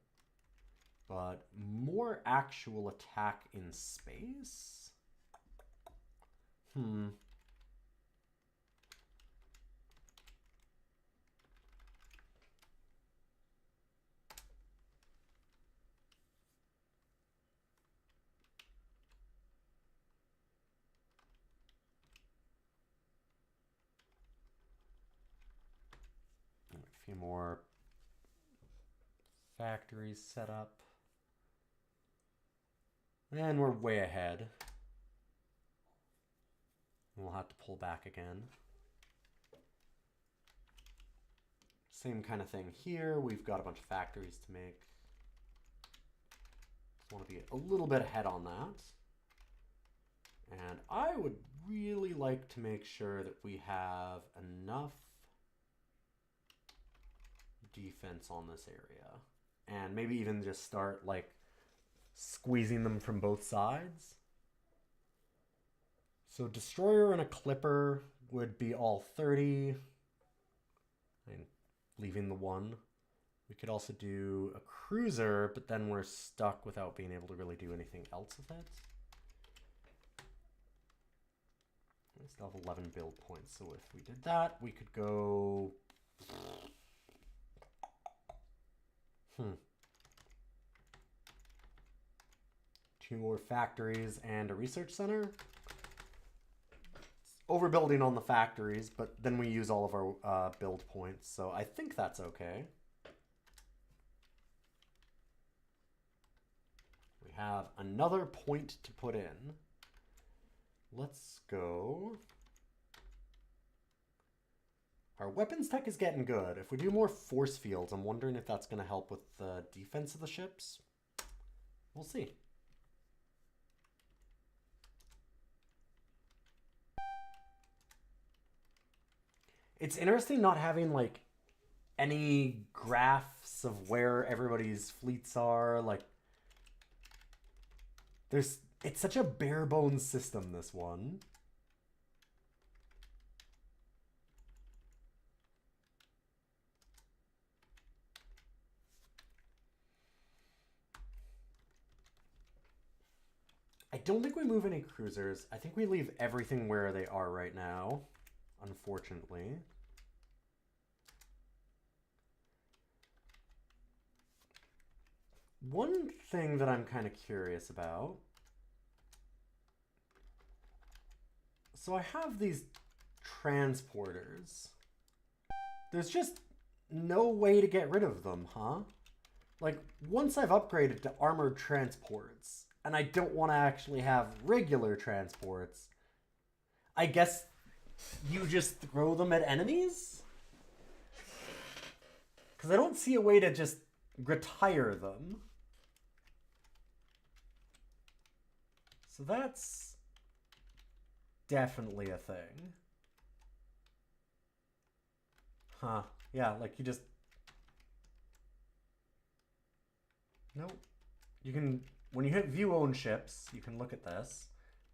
But more actual attack in space? A few more factories set up. And we're way ahead. We'll have to pull back again. Same kind of thing here. We've got a bunch of factories to make. Just want to be a little bit ahead on that. And I would really like to make sure that we have enough defense on this area. And maybe even just start like squeezing them from both sides. So destroyer and a clipper would be all 30. And leaving the one. We could also do a cruiser, but then we're stuck without being able to really do anything else with it. I still have 11 build points, so if we did that, we could go... Two more factories and a research center. It's overbuilding on the factories, but then we use all of our build points, so I think that's okay. We have another point to put in. Let's go. Our weapons tech is getting good. If we do more force fields, I'm wondering if that's going to help with the defense of the ships. We'll see. It's interesting not having like any graphs of where everybody's fleets are. Like, it's such a bare bones system, this one. I don't think we move any cruisers. I think we leave everything where they are right now, unfortunately. One thing that I'm kind of curious about. So I have these transporters. There's just no way to get rid of them, huh? Like, once I've upgraded to armored transports, and I don't want to actually have regular transports, I guess you just throw them at enemies? Because I don't see a way to just retire them. So that's definitely a thing. Huh. Yeah, like you just... Nope. You can... When you hit view own ships, you can look at this.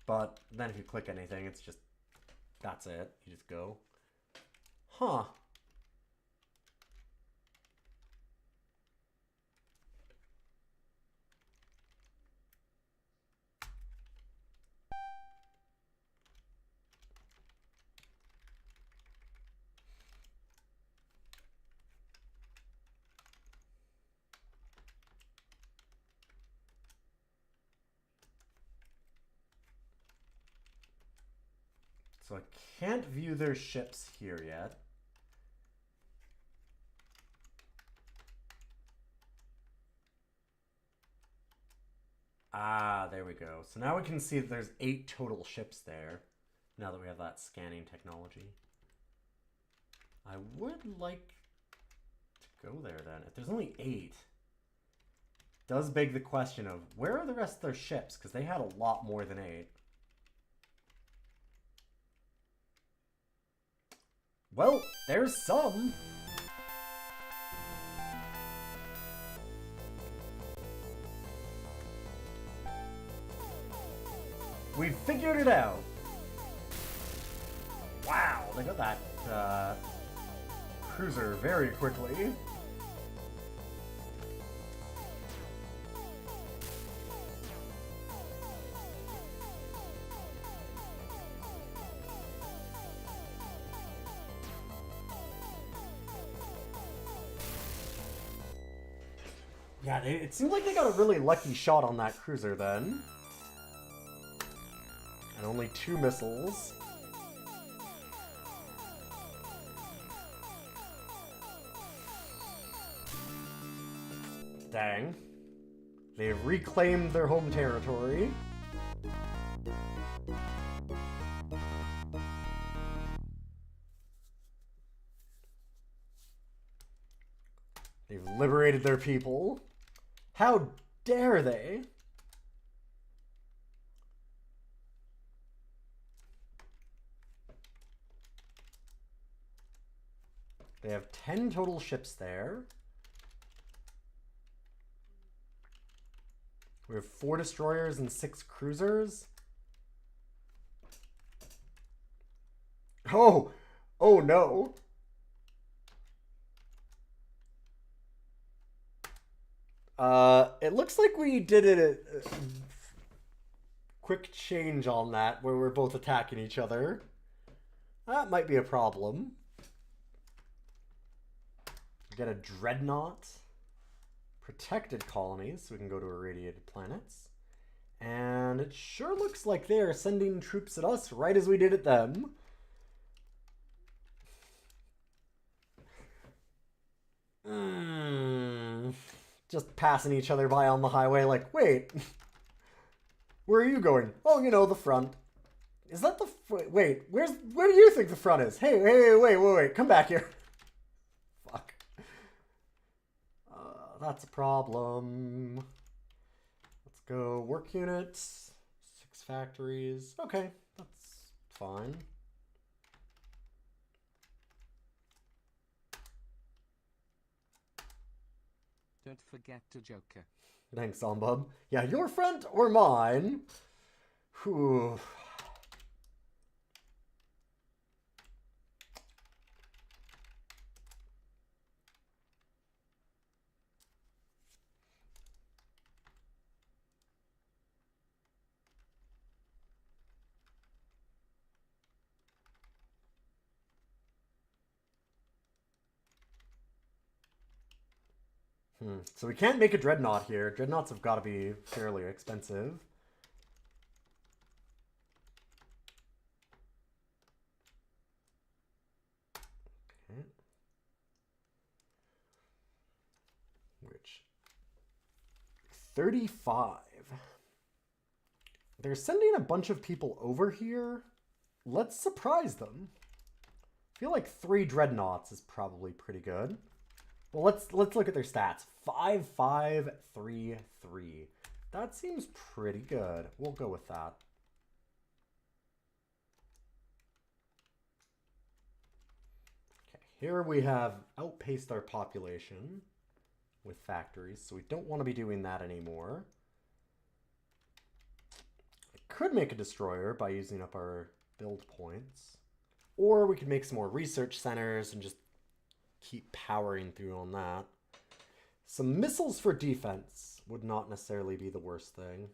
But then if you click anything, it's just... That's it. You just go. Huh. So I can't view their ships here yet. Ah, there we go. So now we can see that there's 8 total ships there, now that we have that scanning technology. I would like to go there then. If there's only 8, does beg the question of where are the rest of their ships? Because they had a lot more than 8. Well, there's some. We figured it out. Wow, they got that cruiser very quickly. Yeah, it seems like they got a really lucky shot on that cruiser then. And only 2 missiles. Dang. They've reclaimed their home territory. They've liberated their people. How dare they? They have 10 total ships there. We have 4 destroyers and 6 cruisers. Oh! Oh no! It looks like we did a quick change on that where we're both attacking each other. That might be a problem. Get a dreadnought. Protected colonies, so we can go to irradiated planets. And it sure looks like they're sending troops at us right as we did at them. Just passing each other by on the highway like, wait, where are you going? Oh, you know, the front. Is that the... Wait, where do you think the front is? Hey, wait, come back here. Fuck. That's a problem. Let's go work units. 6 factories. Okay, that's fine. Don't forget to Joker. Thanks, Ombub. Yeah, your front or mine? Whew. So we can't make a dreadnought here. Dreadnoughts have got to be fairly expensive. Okay. Which 35. They're sending a bunch of people over here. Let's surprise them. I feel like 3 dreadnoughts is probably pretty good. Well, let's look at their stats. 5, 5, 3, 3. That seems pretty good. We'll go with that. Okay, here we have outpaced our population with factories, so we don't want to be doing that anymore. I could make a destroyer by using up our build points. Or we could make some more research centers and just keep powering through on that. Some missiles for defense would not necessarily be the worst thing.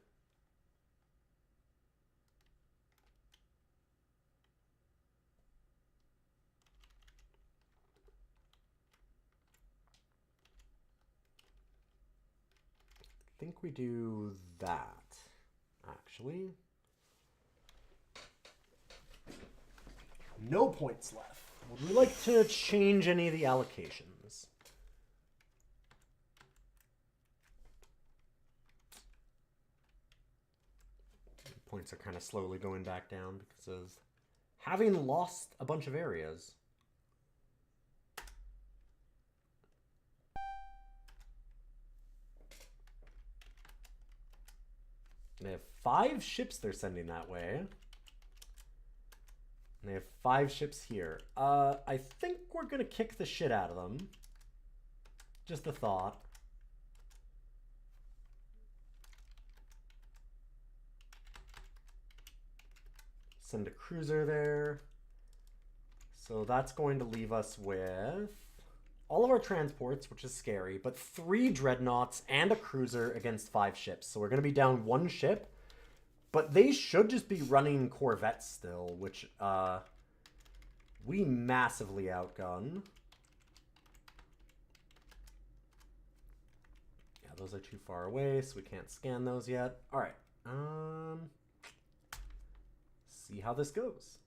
I think we do that, actually. No points left. Would we like to change any of the allocations? Points are kind of slowly going back down because of having lost a bunch of areas. They have 5 ships they're sending that way. And they have 5 ships here. I think we're going to kick the shit out of them. Just a thought. Send a cruiser there. So that's going to leave us with all of our transports, which is scary, but 3 dreadnoughts and a cruiser against 5 ships. So we're going to be down 1 ship. But they should just be running corvettes still, which we massively outgun. Yeah, those are too far away, so we can't scan those yet. All right. See how this goes.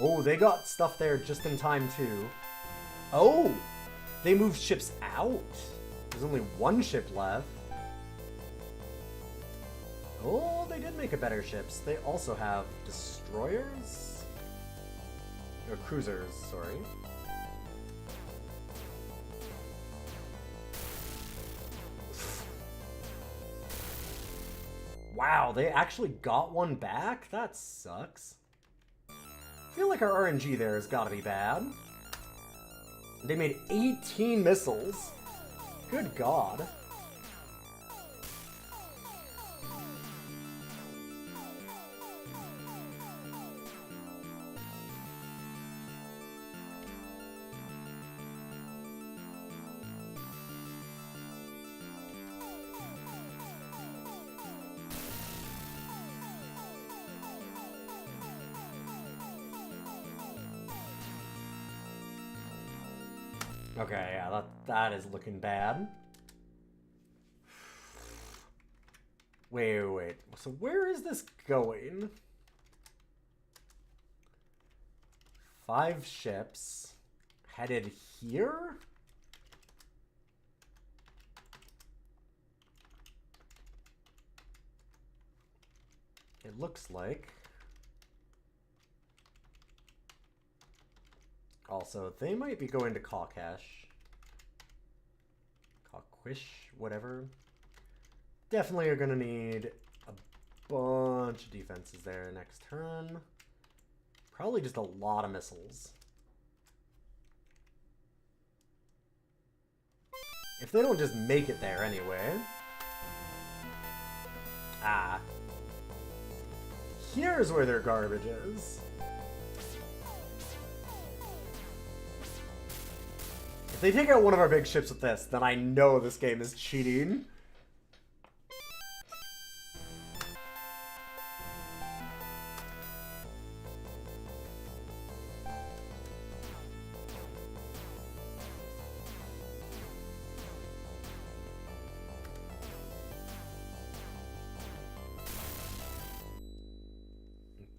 Oh, they got stuff there just in time, too. Oh, they moved ships out. There's only 1 ship left. Oh, they did make a better ships. They also have destroyers? Or cruisers, sorry. Wow, they actually got one back? That sucks. I feel like our RNG there has got to be bad. They made 18 missiles. Good God. Okay, yeah, that is looking bad. Wait. So where is this going? 5 ships headed here? It looks like. Also, they might be going to Kawkash. Kawquish, whatever. Definitely are going to need a bunch of defenses there next turn. Probably just a lot of missiles. If they don't just make it there anyway. Ah. Here's where their garbage is. If they take out one of our big ships with this, then I know this game is cheating.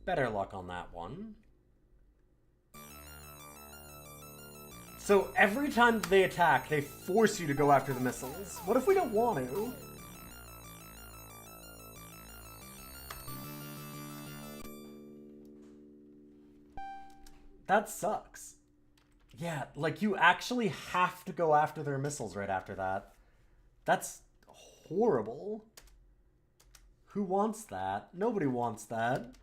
Better luck on that one. So every time they attack, they force you to go after the missiles. What if we don't want to? That sucks. Yeah, like, you actually have to go after their missiles right after that. That's horrible. Who wants that? Nobody wants that.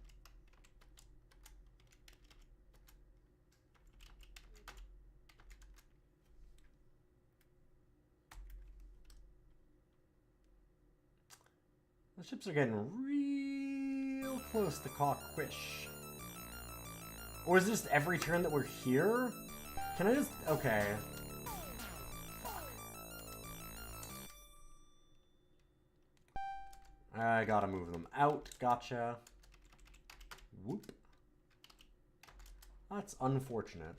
The ships are getting real close to Cockquish. Or is this every turn that we're here? Can I just... Okay. I gotta move them out. Gotcha. Whoop. That's unfortunate.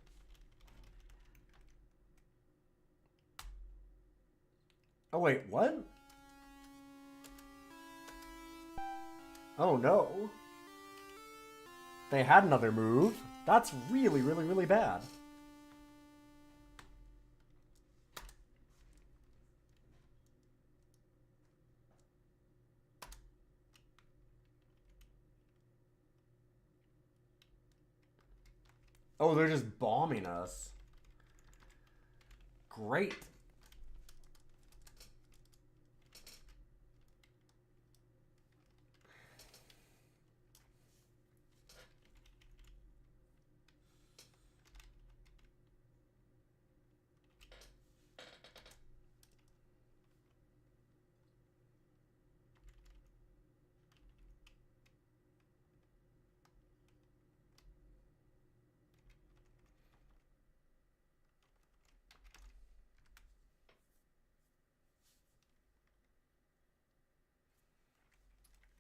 Oh, wait, what? Oh, no. They had another move. That's really, really, really bad. Oh, they're just bombing us. Great.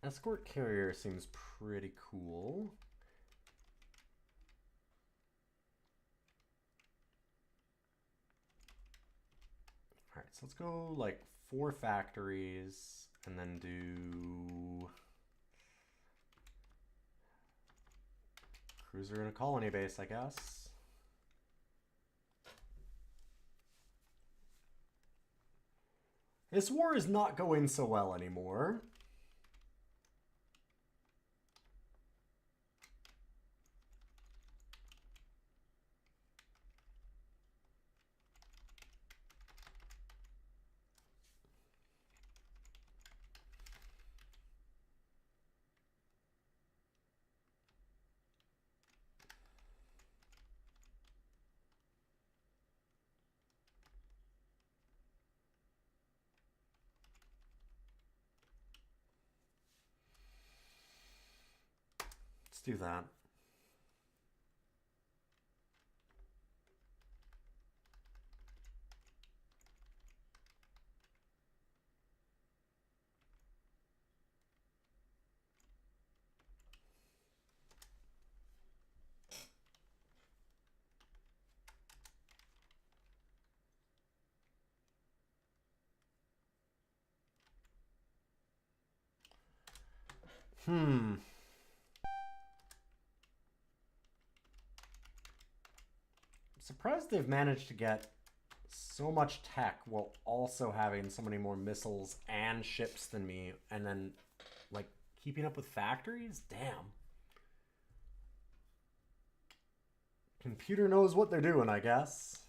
Escort carrier seems pretty cool. Alright, so let's go like 4 factories and then do cruiser in a colony base, I guess. This war is not going so well anymore. Let's do that. Surprised they've managed to get so much tech while also having so many more missiles and ships than me, and then like keeping up with factories. Damn. Computer knows what they're doing, I guess.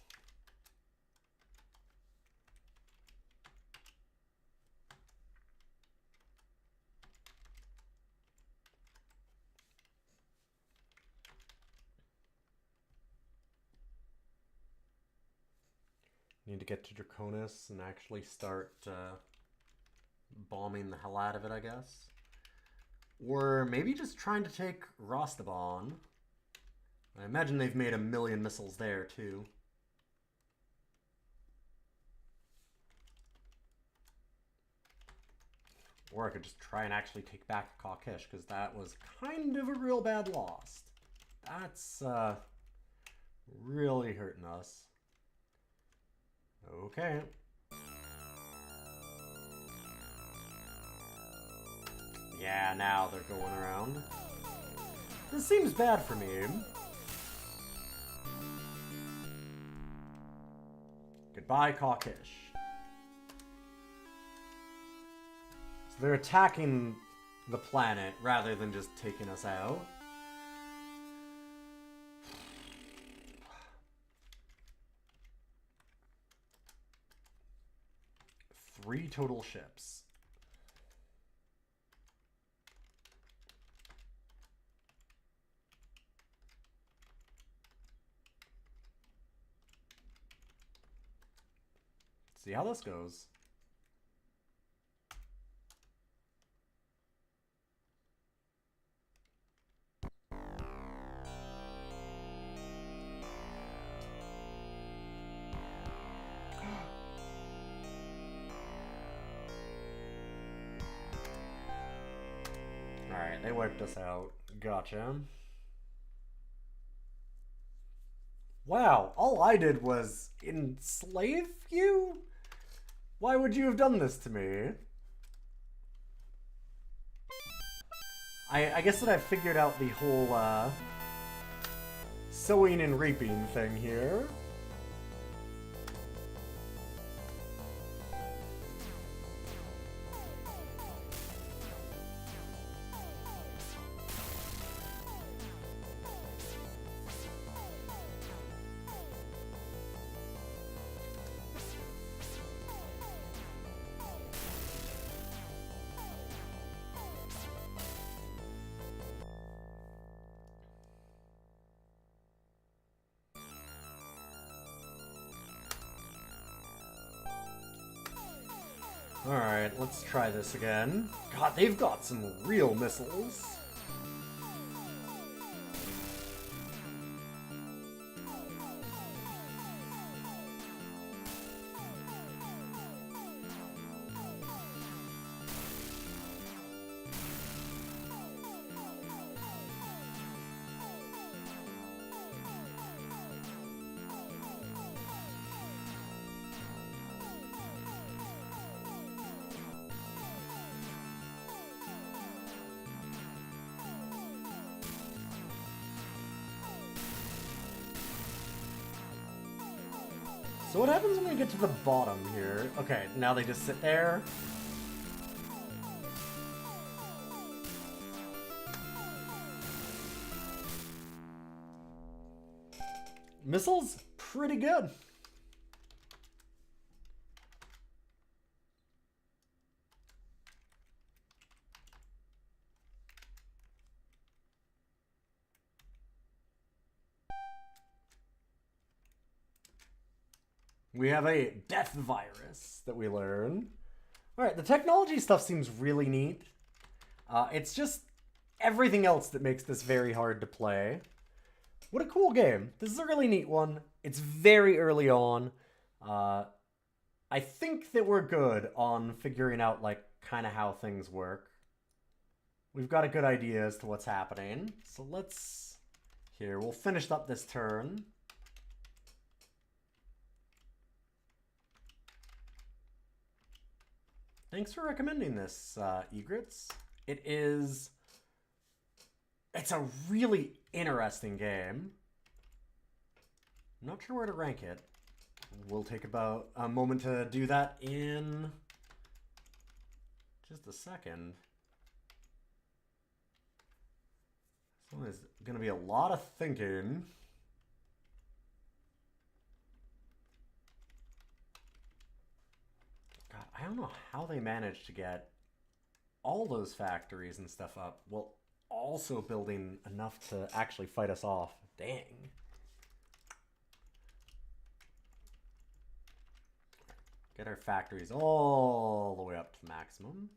Need to get to Draconis and actually start bombing the hell out of it, I guess. Or maybe just trying to take Rostabon. I imagine they've made 1 million missiles there, too. Or I could just try and actually take back Cockquish, because that was kind of a real bad loss. That's really hurting us. Okay. Yeah, now they're going around. This seems bad for me. Goodbye, Cockquish. So they're attacking the planet rather than just taking us out. 3 total ships. See how this goes. Alright, they wiped us out. Gotcha. Wow, all I did was enslave you? Why would you have done this to me? I guess that I've figured out the whole, sowing and reaping thing here. Alright, let's try this again. God, they've got some real missiles. So what happens when we get to the bottom here? Okay, now they just sit there. Missiles, pretty good. We have a death virus that we learn. Alright, the technology stuff seems really neat. It's just everything else that makes this very hard to play. What a cool game. This is a really neat one. It's very early on. I think that we're good on figuring out, like, kind of how things work. We've got a good idea as to what's happening. So let's... Here, we'll finish up this turn. Thanks for recommending this, Egrets. It's a really interesting game. I'm not sure where to rank it. We'll take about a moment to do that in just a second. So there's going to be a lot of thinking. God, I don't know how they managed to get all those factories and stuff up while also building enough to actually fight us off. Dang. Get our factories all the way up to the maximum.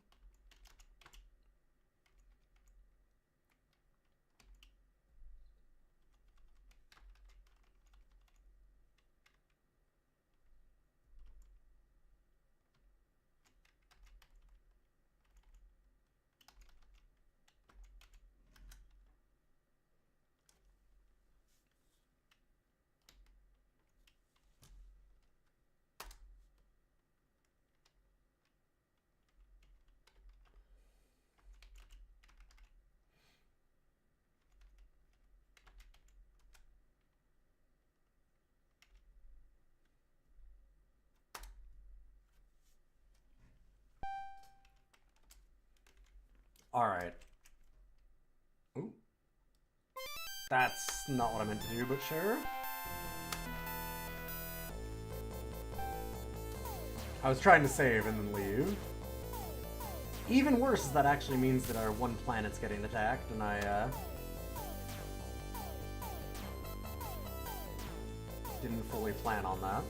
All right. Ooh. That's not what I meant to do, but sure. I was trying to save and then leave. Even worse is that actually means that our one planet's getting attacked, and I, didn't fully plan on that.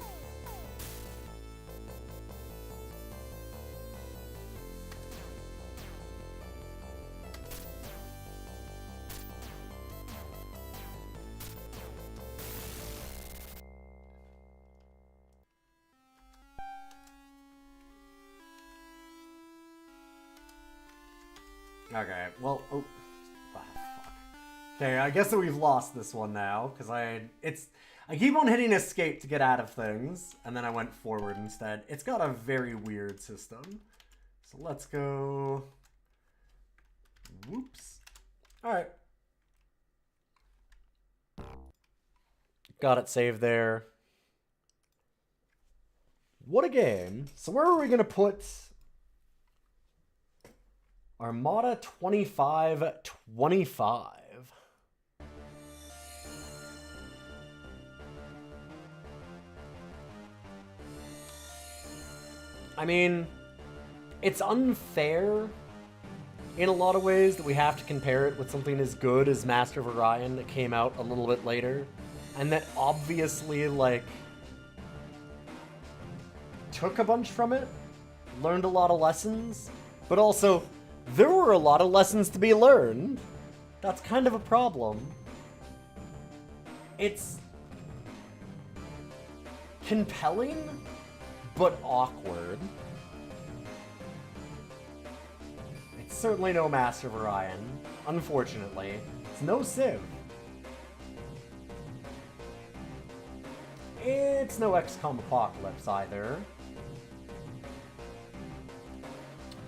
Okay, well, oh, fuck. Okay, I guess that we've lost this one now, because I keep on hitting escape to get out of things, and then I went forward instead. It's got a very weird system. So let's go... Whoops. Alright. Got it saved there. What a game. So where are we going to put... Armada 2525. I mean, it's unfair in a lot of ways that we have to compare it with something as good as Master of Orion that came out a little bit later, and that obviously, like, took a bunch from it, learned a lot of lessons, but also... there were a lot of lessons to be learned. That's kind of a problem. It's compelling, but awkward. It's certainly no Master of Orion, unfortunately. It's no Civ. It's no XCOM Apocalypse either.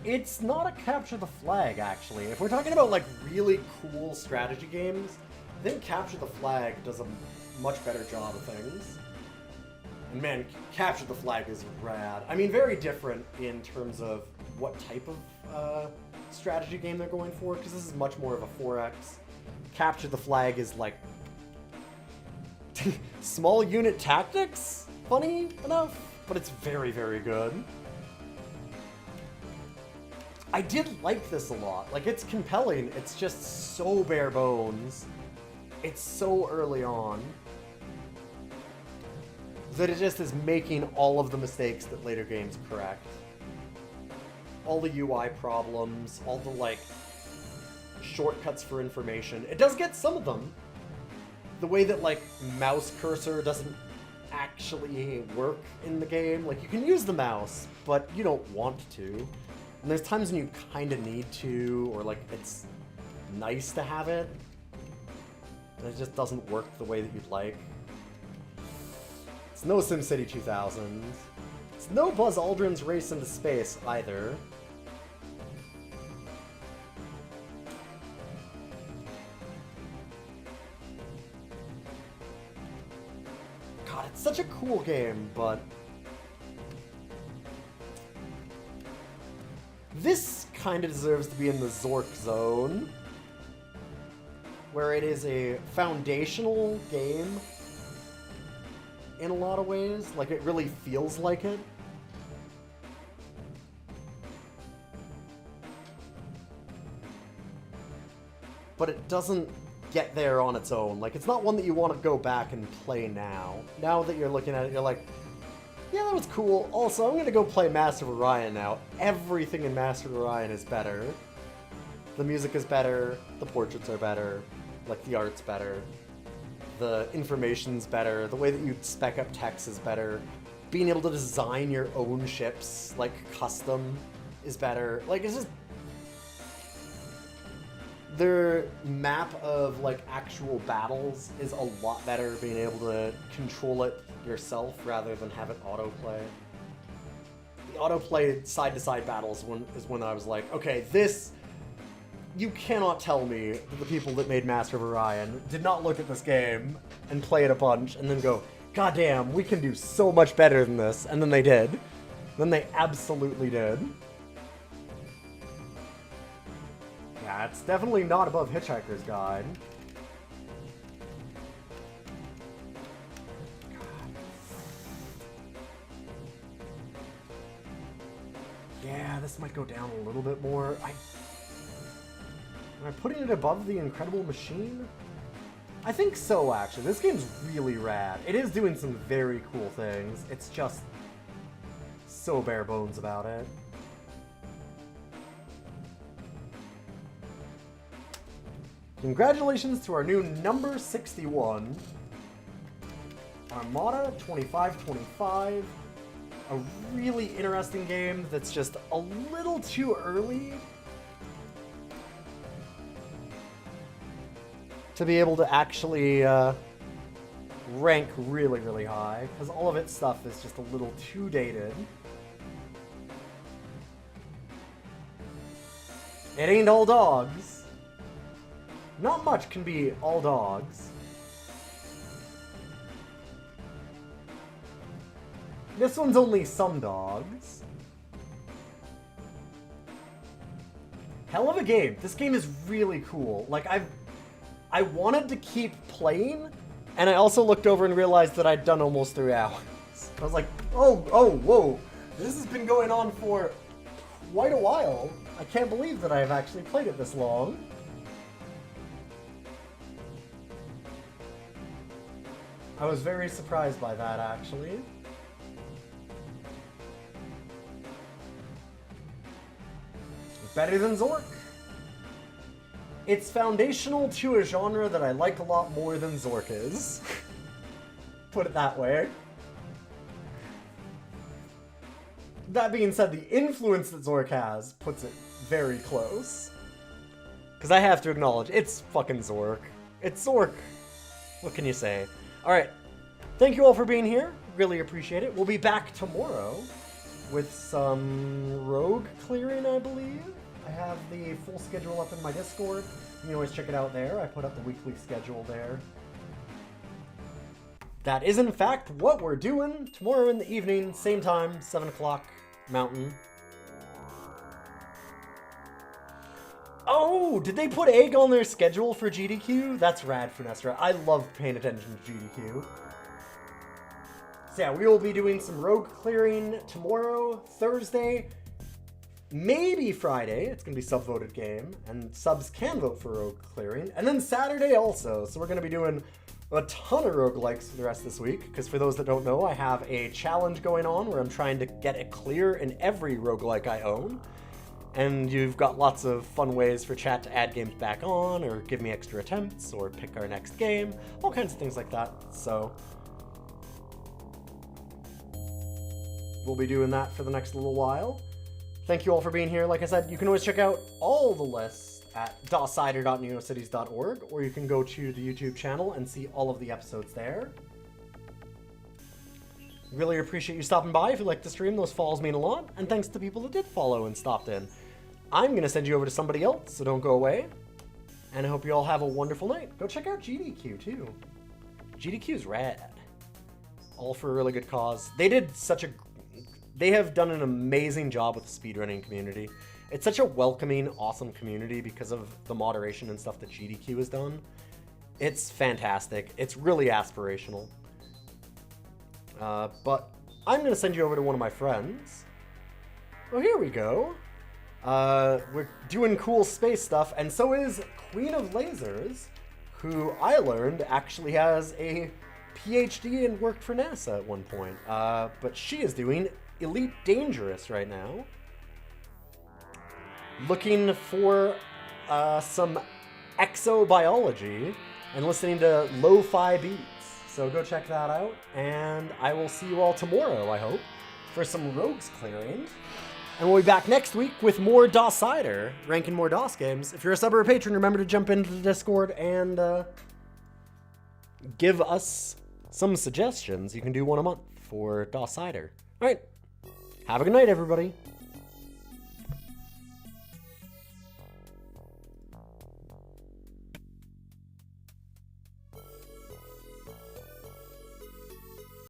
It's not a Capture the Flag, actually. If we're talking about, like, really cool strategy games, then Capture the Flag does a much better job of things. And man, Capture the Flag is rad. I mean, very different in terms of what type of strategy game they're going for, because this is much more of a 4X. Capture the Flag is, like, small unit tactics? Funny enough, but it's very, very good. I did like this a lot. Like, it's compelling. It's just so bare bones. It's so early on that it just is making all of the mistakes that later games correct. All the UI problems, all the, like, shortcuts for information. It does get some of them. The way that, like, mouse cursor doesn't actually work in the game. Like, you can use the mouse, but you don't want to. And there's times when you kind of need to, or like it's nice to have it, and it just doesn't work the way that you'd like. It's no SimCity 2000. It's no Buzz Aldrin's Race into Space either. God, it's such a cool game, but... this kind of deserves to be in the Zork zone, where it is a foundational game in a lot of ways. Like, it really feels like it. But it doesn't get there on its own. Like, it's not one that you want to go back and play now. Now that you're looking at it, you're like, yeah, that was cool. Also, I'm going to go play Master of Orion now. Everything in Master of Orion is better. The music is better. The portraits are better. Like, the art's better. The information's better. The way that you spec up text is better. Being able to design your own ships, like, custom, is better. Like, it's just... their map of, like, actual battles is a lot better, being able to control it yourself rather than have it autoplay. The autoplay side-to-side battles is when I was like, okay, this... you cannot tell me that the people that made Master of Orion did not look at this game and play it a bunch and then go, God damn, we can do so much better than this. And then they did. Then they absolutely did. Yeah, it's definitely not above Hitchhiker's Guide. Yeah, this might go down a little bit more. Am I putting it above the Incredible Machine? I think so, actually. This game's really rad. It is doing some very cool things. It's just so bare bones about it. Congratulations to our new number 61, Armada 2525. A really interesting game that's just a little too early to be able to actually rank really, really high, because all of its stuff is just a little too dated. It ain't all dogs. Not much can be all dogs. This one's only some dogs. Hell of a game. This game is really cool. Like, I wanted to keep playing, and I also looked over and realized that I'd done almost 3 hours. I was like, oh, whoa. This has been going on for quite a while. I can't believe that I've actually played it this long. I was very surprised by that, actually. Better than Zork. It's foundational to a genre that I like a lot more than Zork is. Put it that way. That being said, the influence that Zork has puts it very close. Because I have to acknowledge, it's fucking Zork. It's Zork. What can you say? Alright. Thank you all for being here. Really appreciate it. We'll be back tomorrow with some rogue clearing, I believe. I have the full schedule up in my Discord. You can always check it out there. I put up the weekly schedule there. That is, in fact, what we're doing tomorrow in the evening, same time, 7 o'clock Mountain. Oh, did they put Egg on their schedule for GDQ? That's rad, Finestra. I love paying attention to GDQ. So yeah, we will be doing some rogue clearing tomorrow, Thursday, maybe Friday. It's going to be sub-voted game, and subs can vote for rogue clearing. And then Saturday also. So we're going to be doing a ton of roguelikes for the rest of this week, because for those that don't know, I have a challenge going on where I'm trying to get it clear in every roguelike I own. And you've got lots of fun ways for chat to add games back on, or give me extra attempts, or pick our next game, all kinds of things like that. So we'll be doing that for the next little while. Thank you all for being here. Like I said, you can always check out all the lists at DOScider.neocities.org, or you can go to the YouTube channel and see all of the episodes there. Really appreciate you stopping by. If you like the stream, those follows mean a lot. And thanks to people that did follow and stopped in. I'm going to send you over to somebody else, so don't go away. And I hope you all have a wonderful night. Go check out GDQ, too. GDQ's rad. All for a really good cause. They have done an amazing job with the speedrunning community. It's such a welcoming, awesome community because of the moderation and stuff that GDQ has done. It's fantastic. It's really aspirational. But I'm going to send you over to one of my friends. Oh, here we go. We're doing cool space stuff, and so is Queen of Lasers, who I learned actually has a PhD and worked for NASA at one point. But she is doing Elite Dangerous right now. Looking for some exobiology and listening to lo-fi beats. So go check that out, and I will see you all tomorrow, I hope, for some rogues clearing. And we'll be back next week with more DOScider, ranking more DOS games. If you're a sub or a patron, remember to jump into the Discord and give us some suggestions. You can do one a month for DOScider. All right, have a good night, everybody.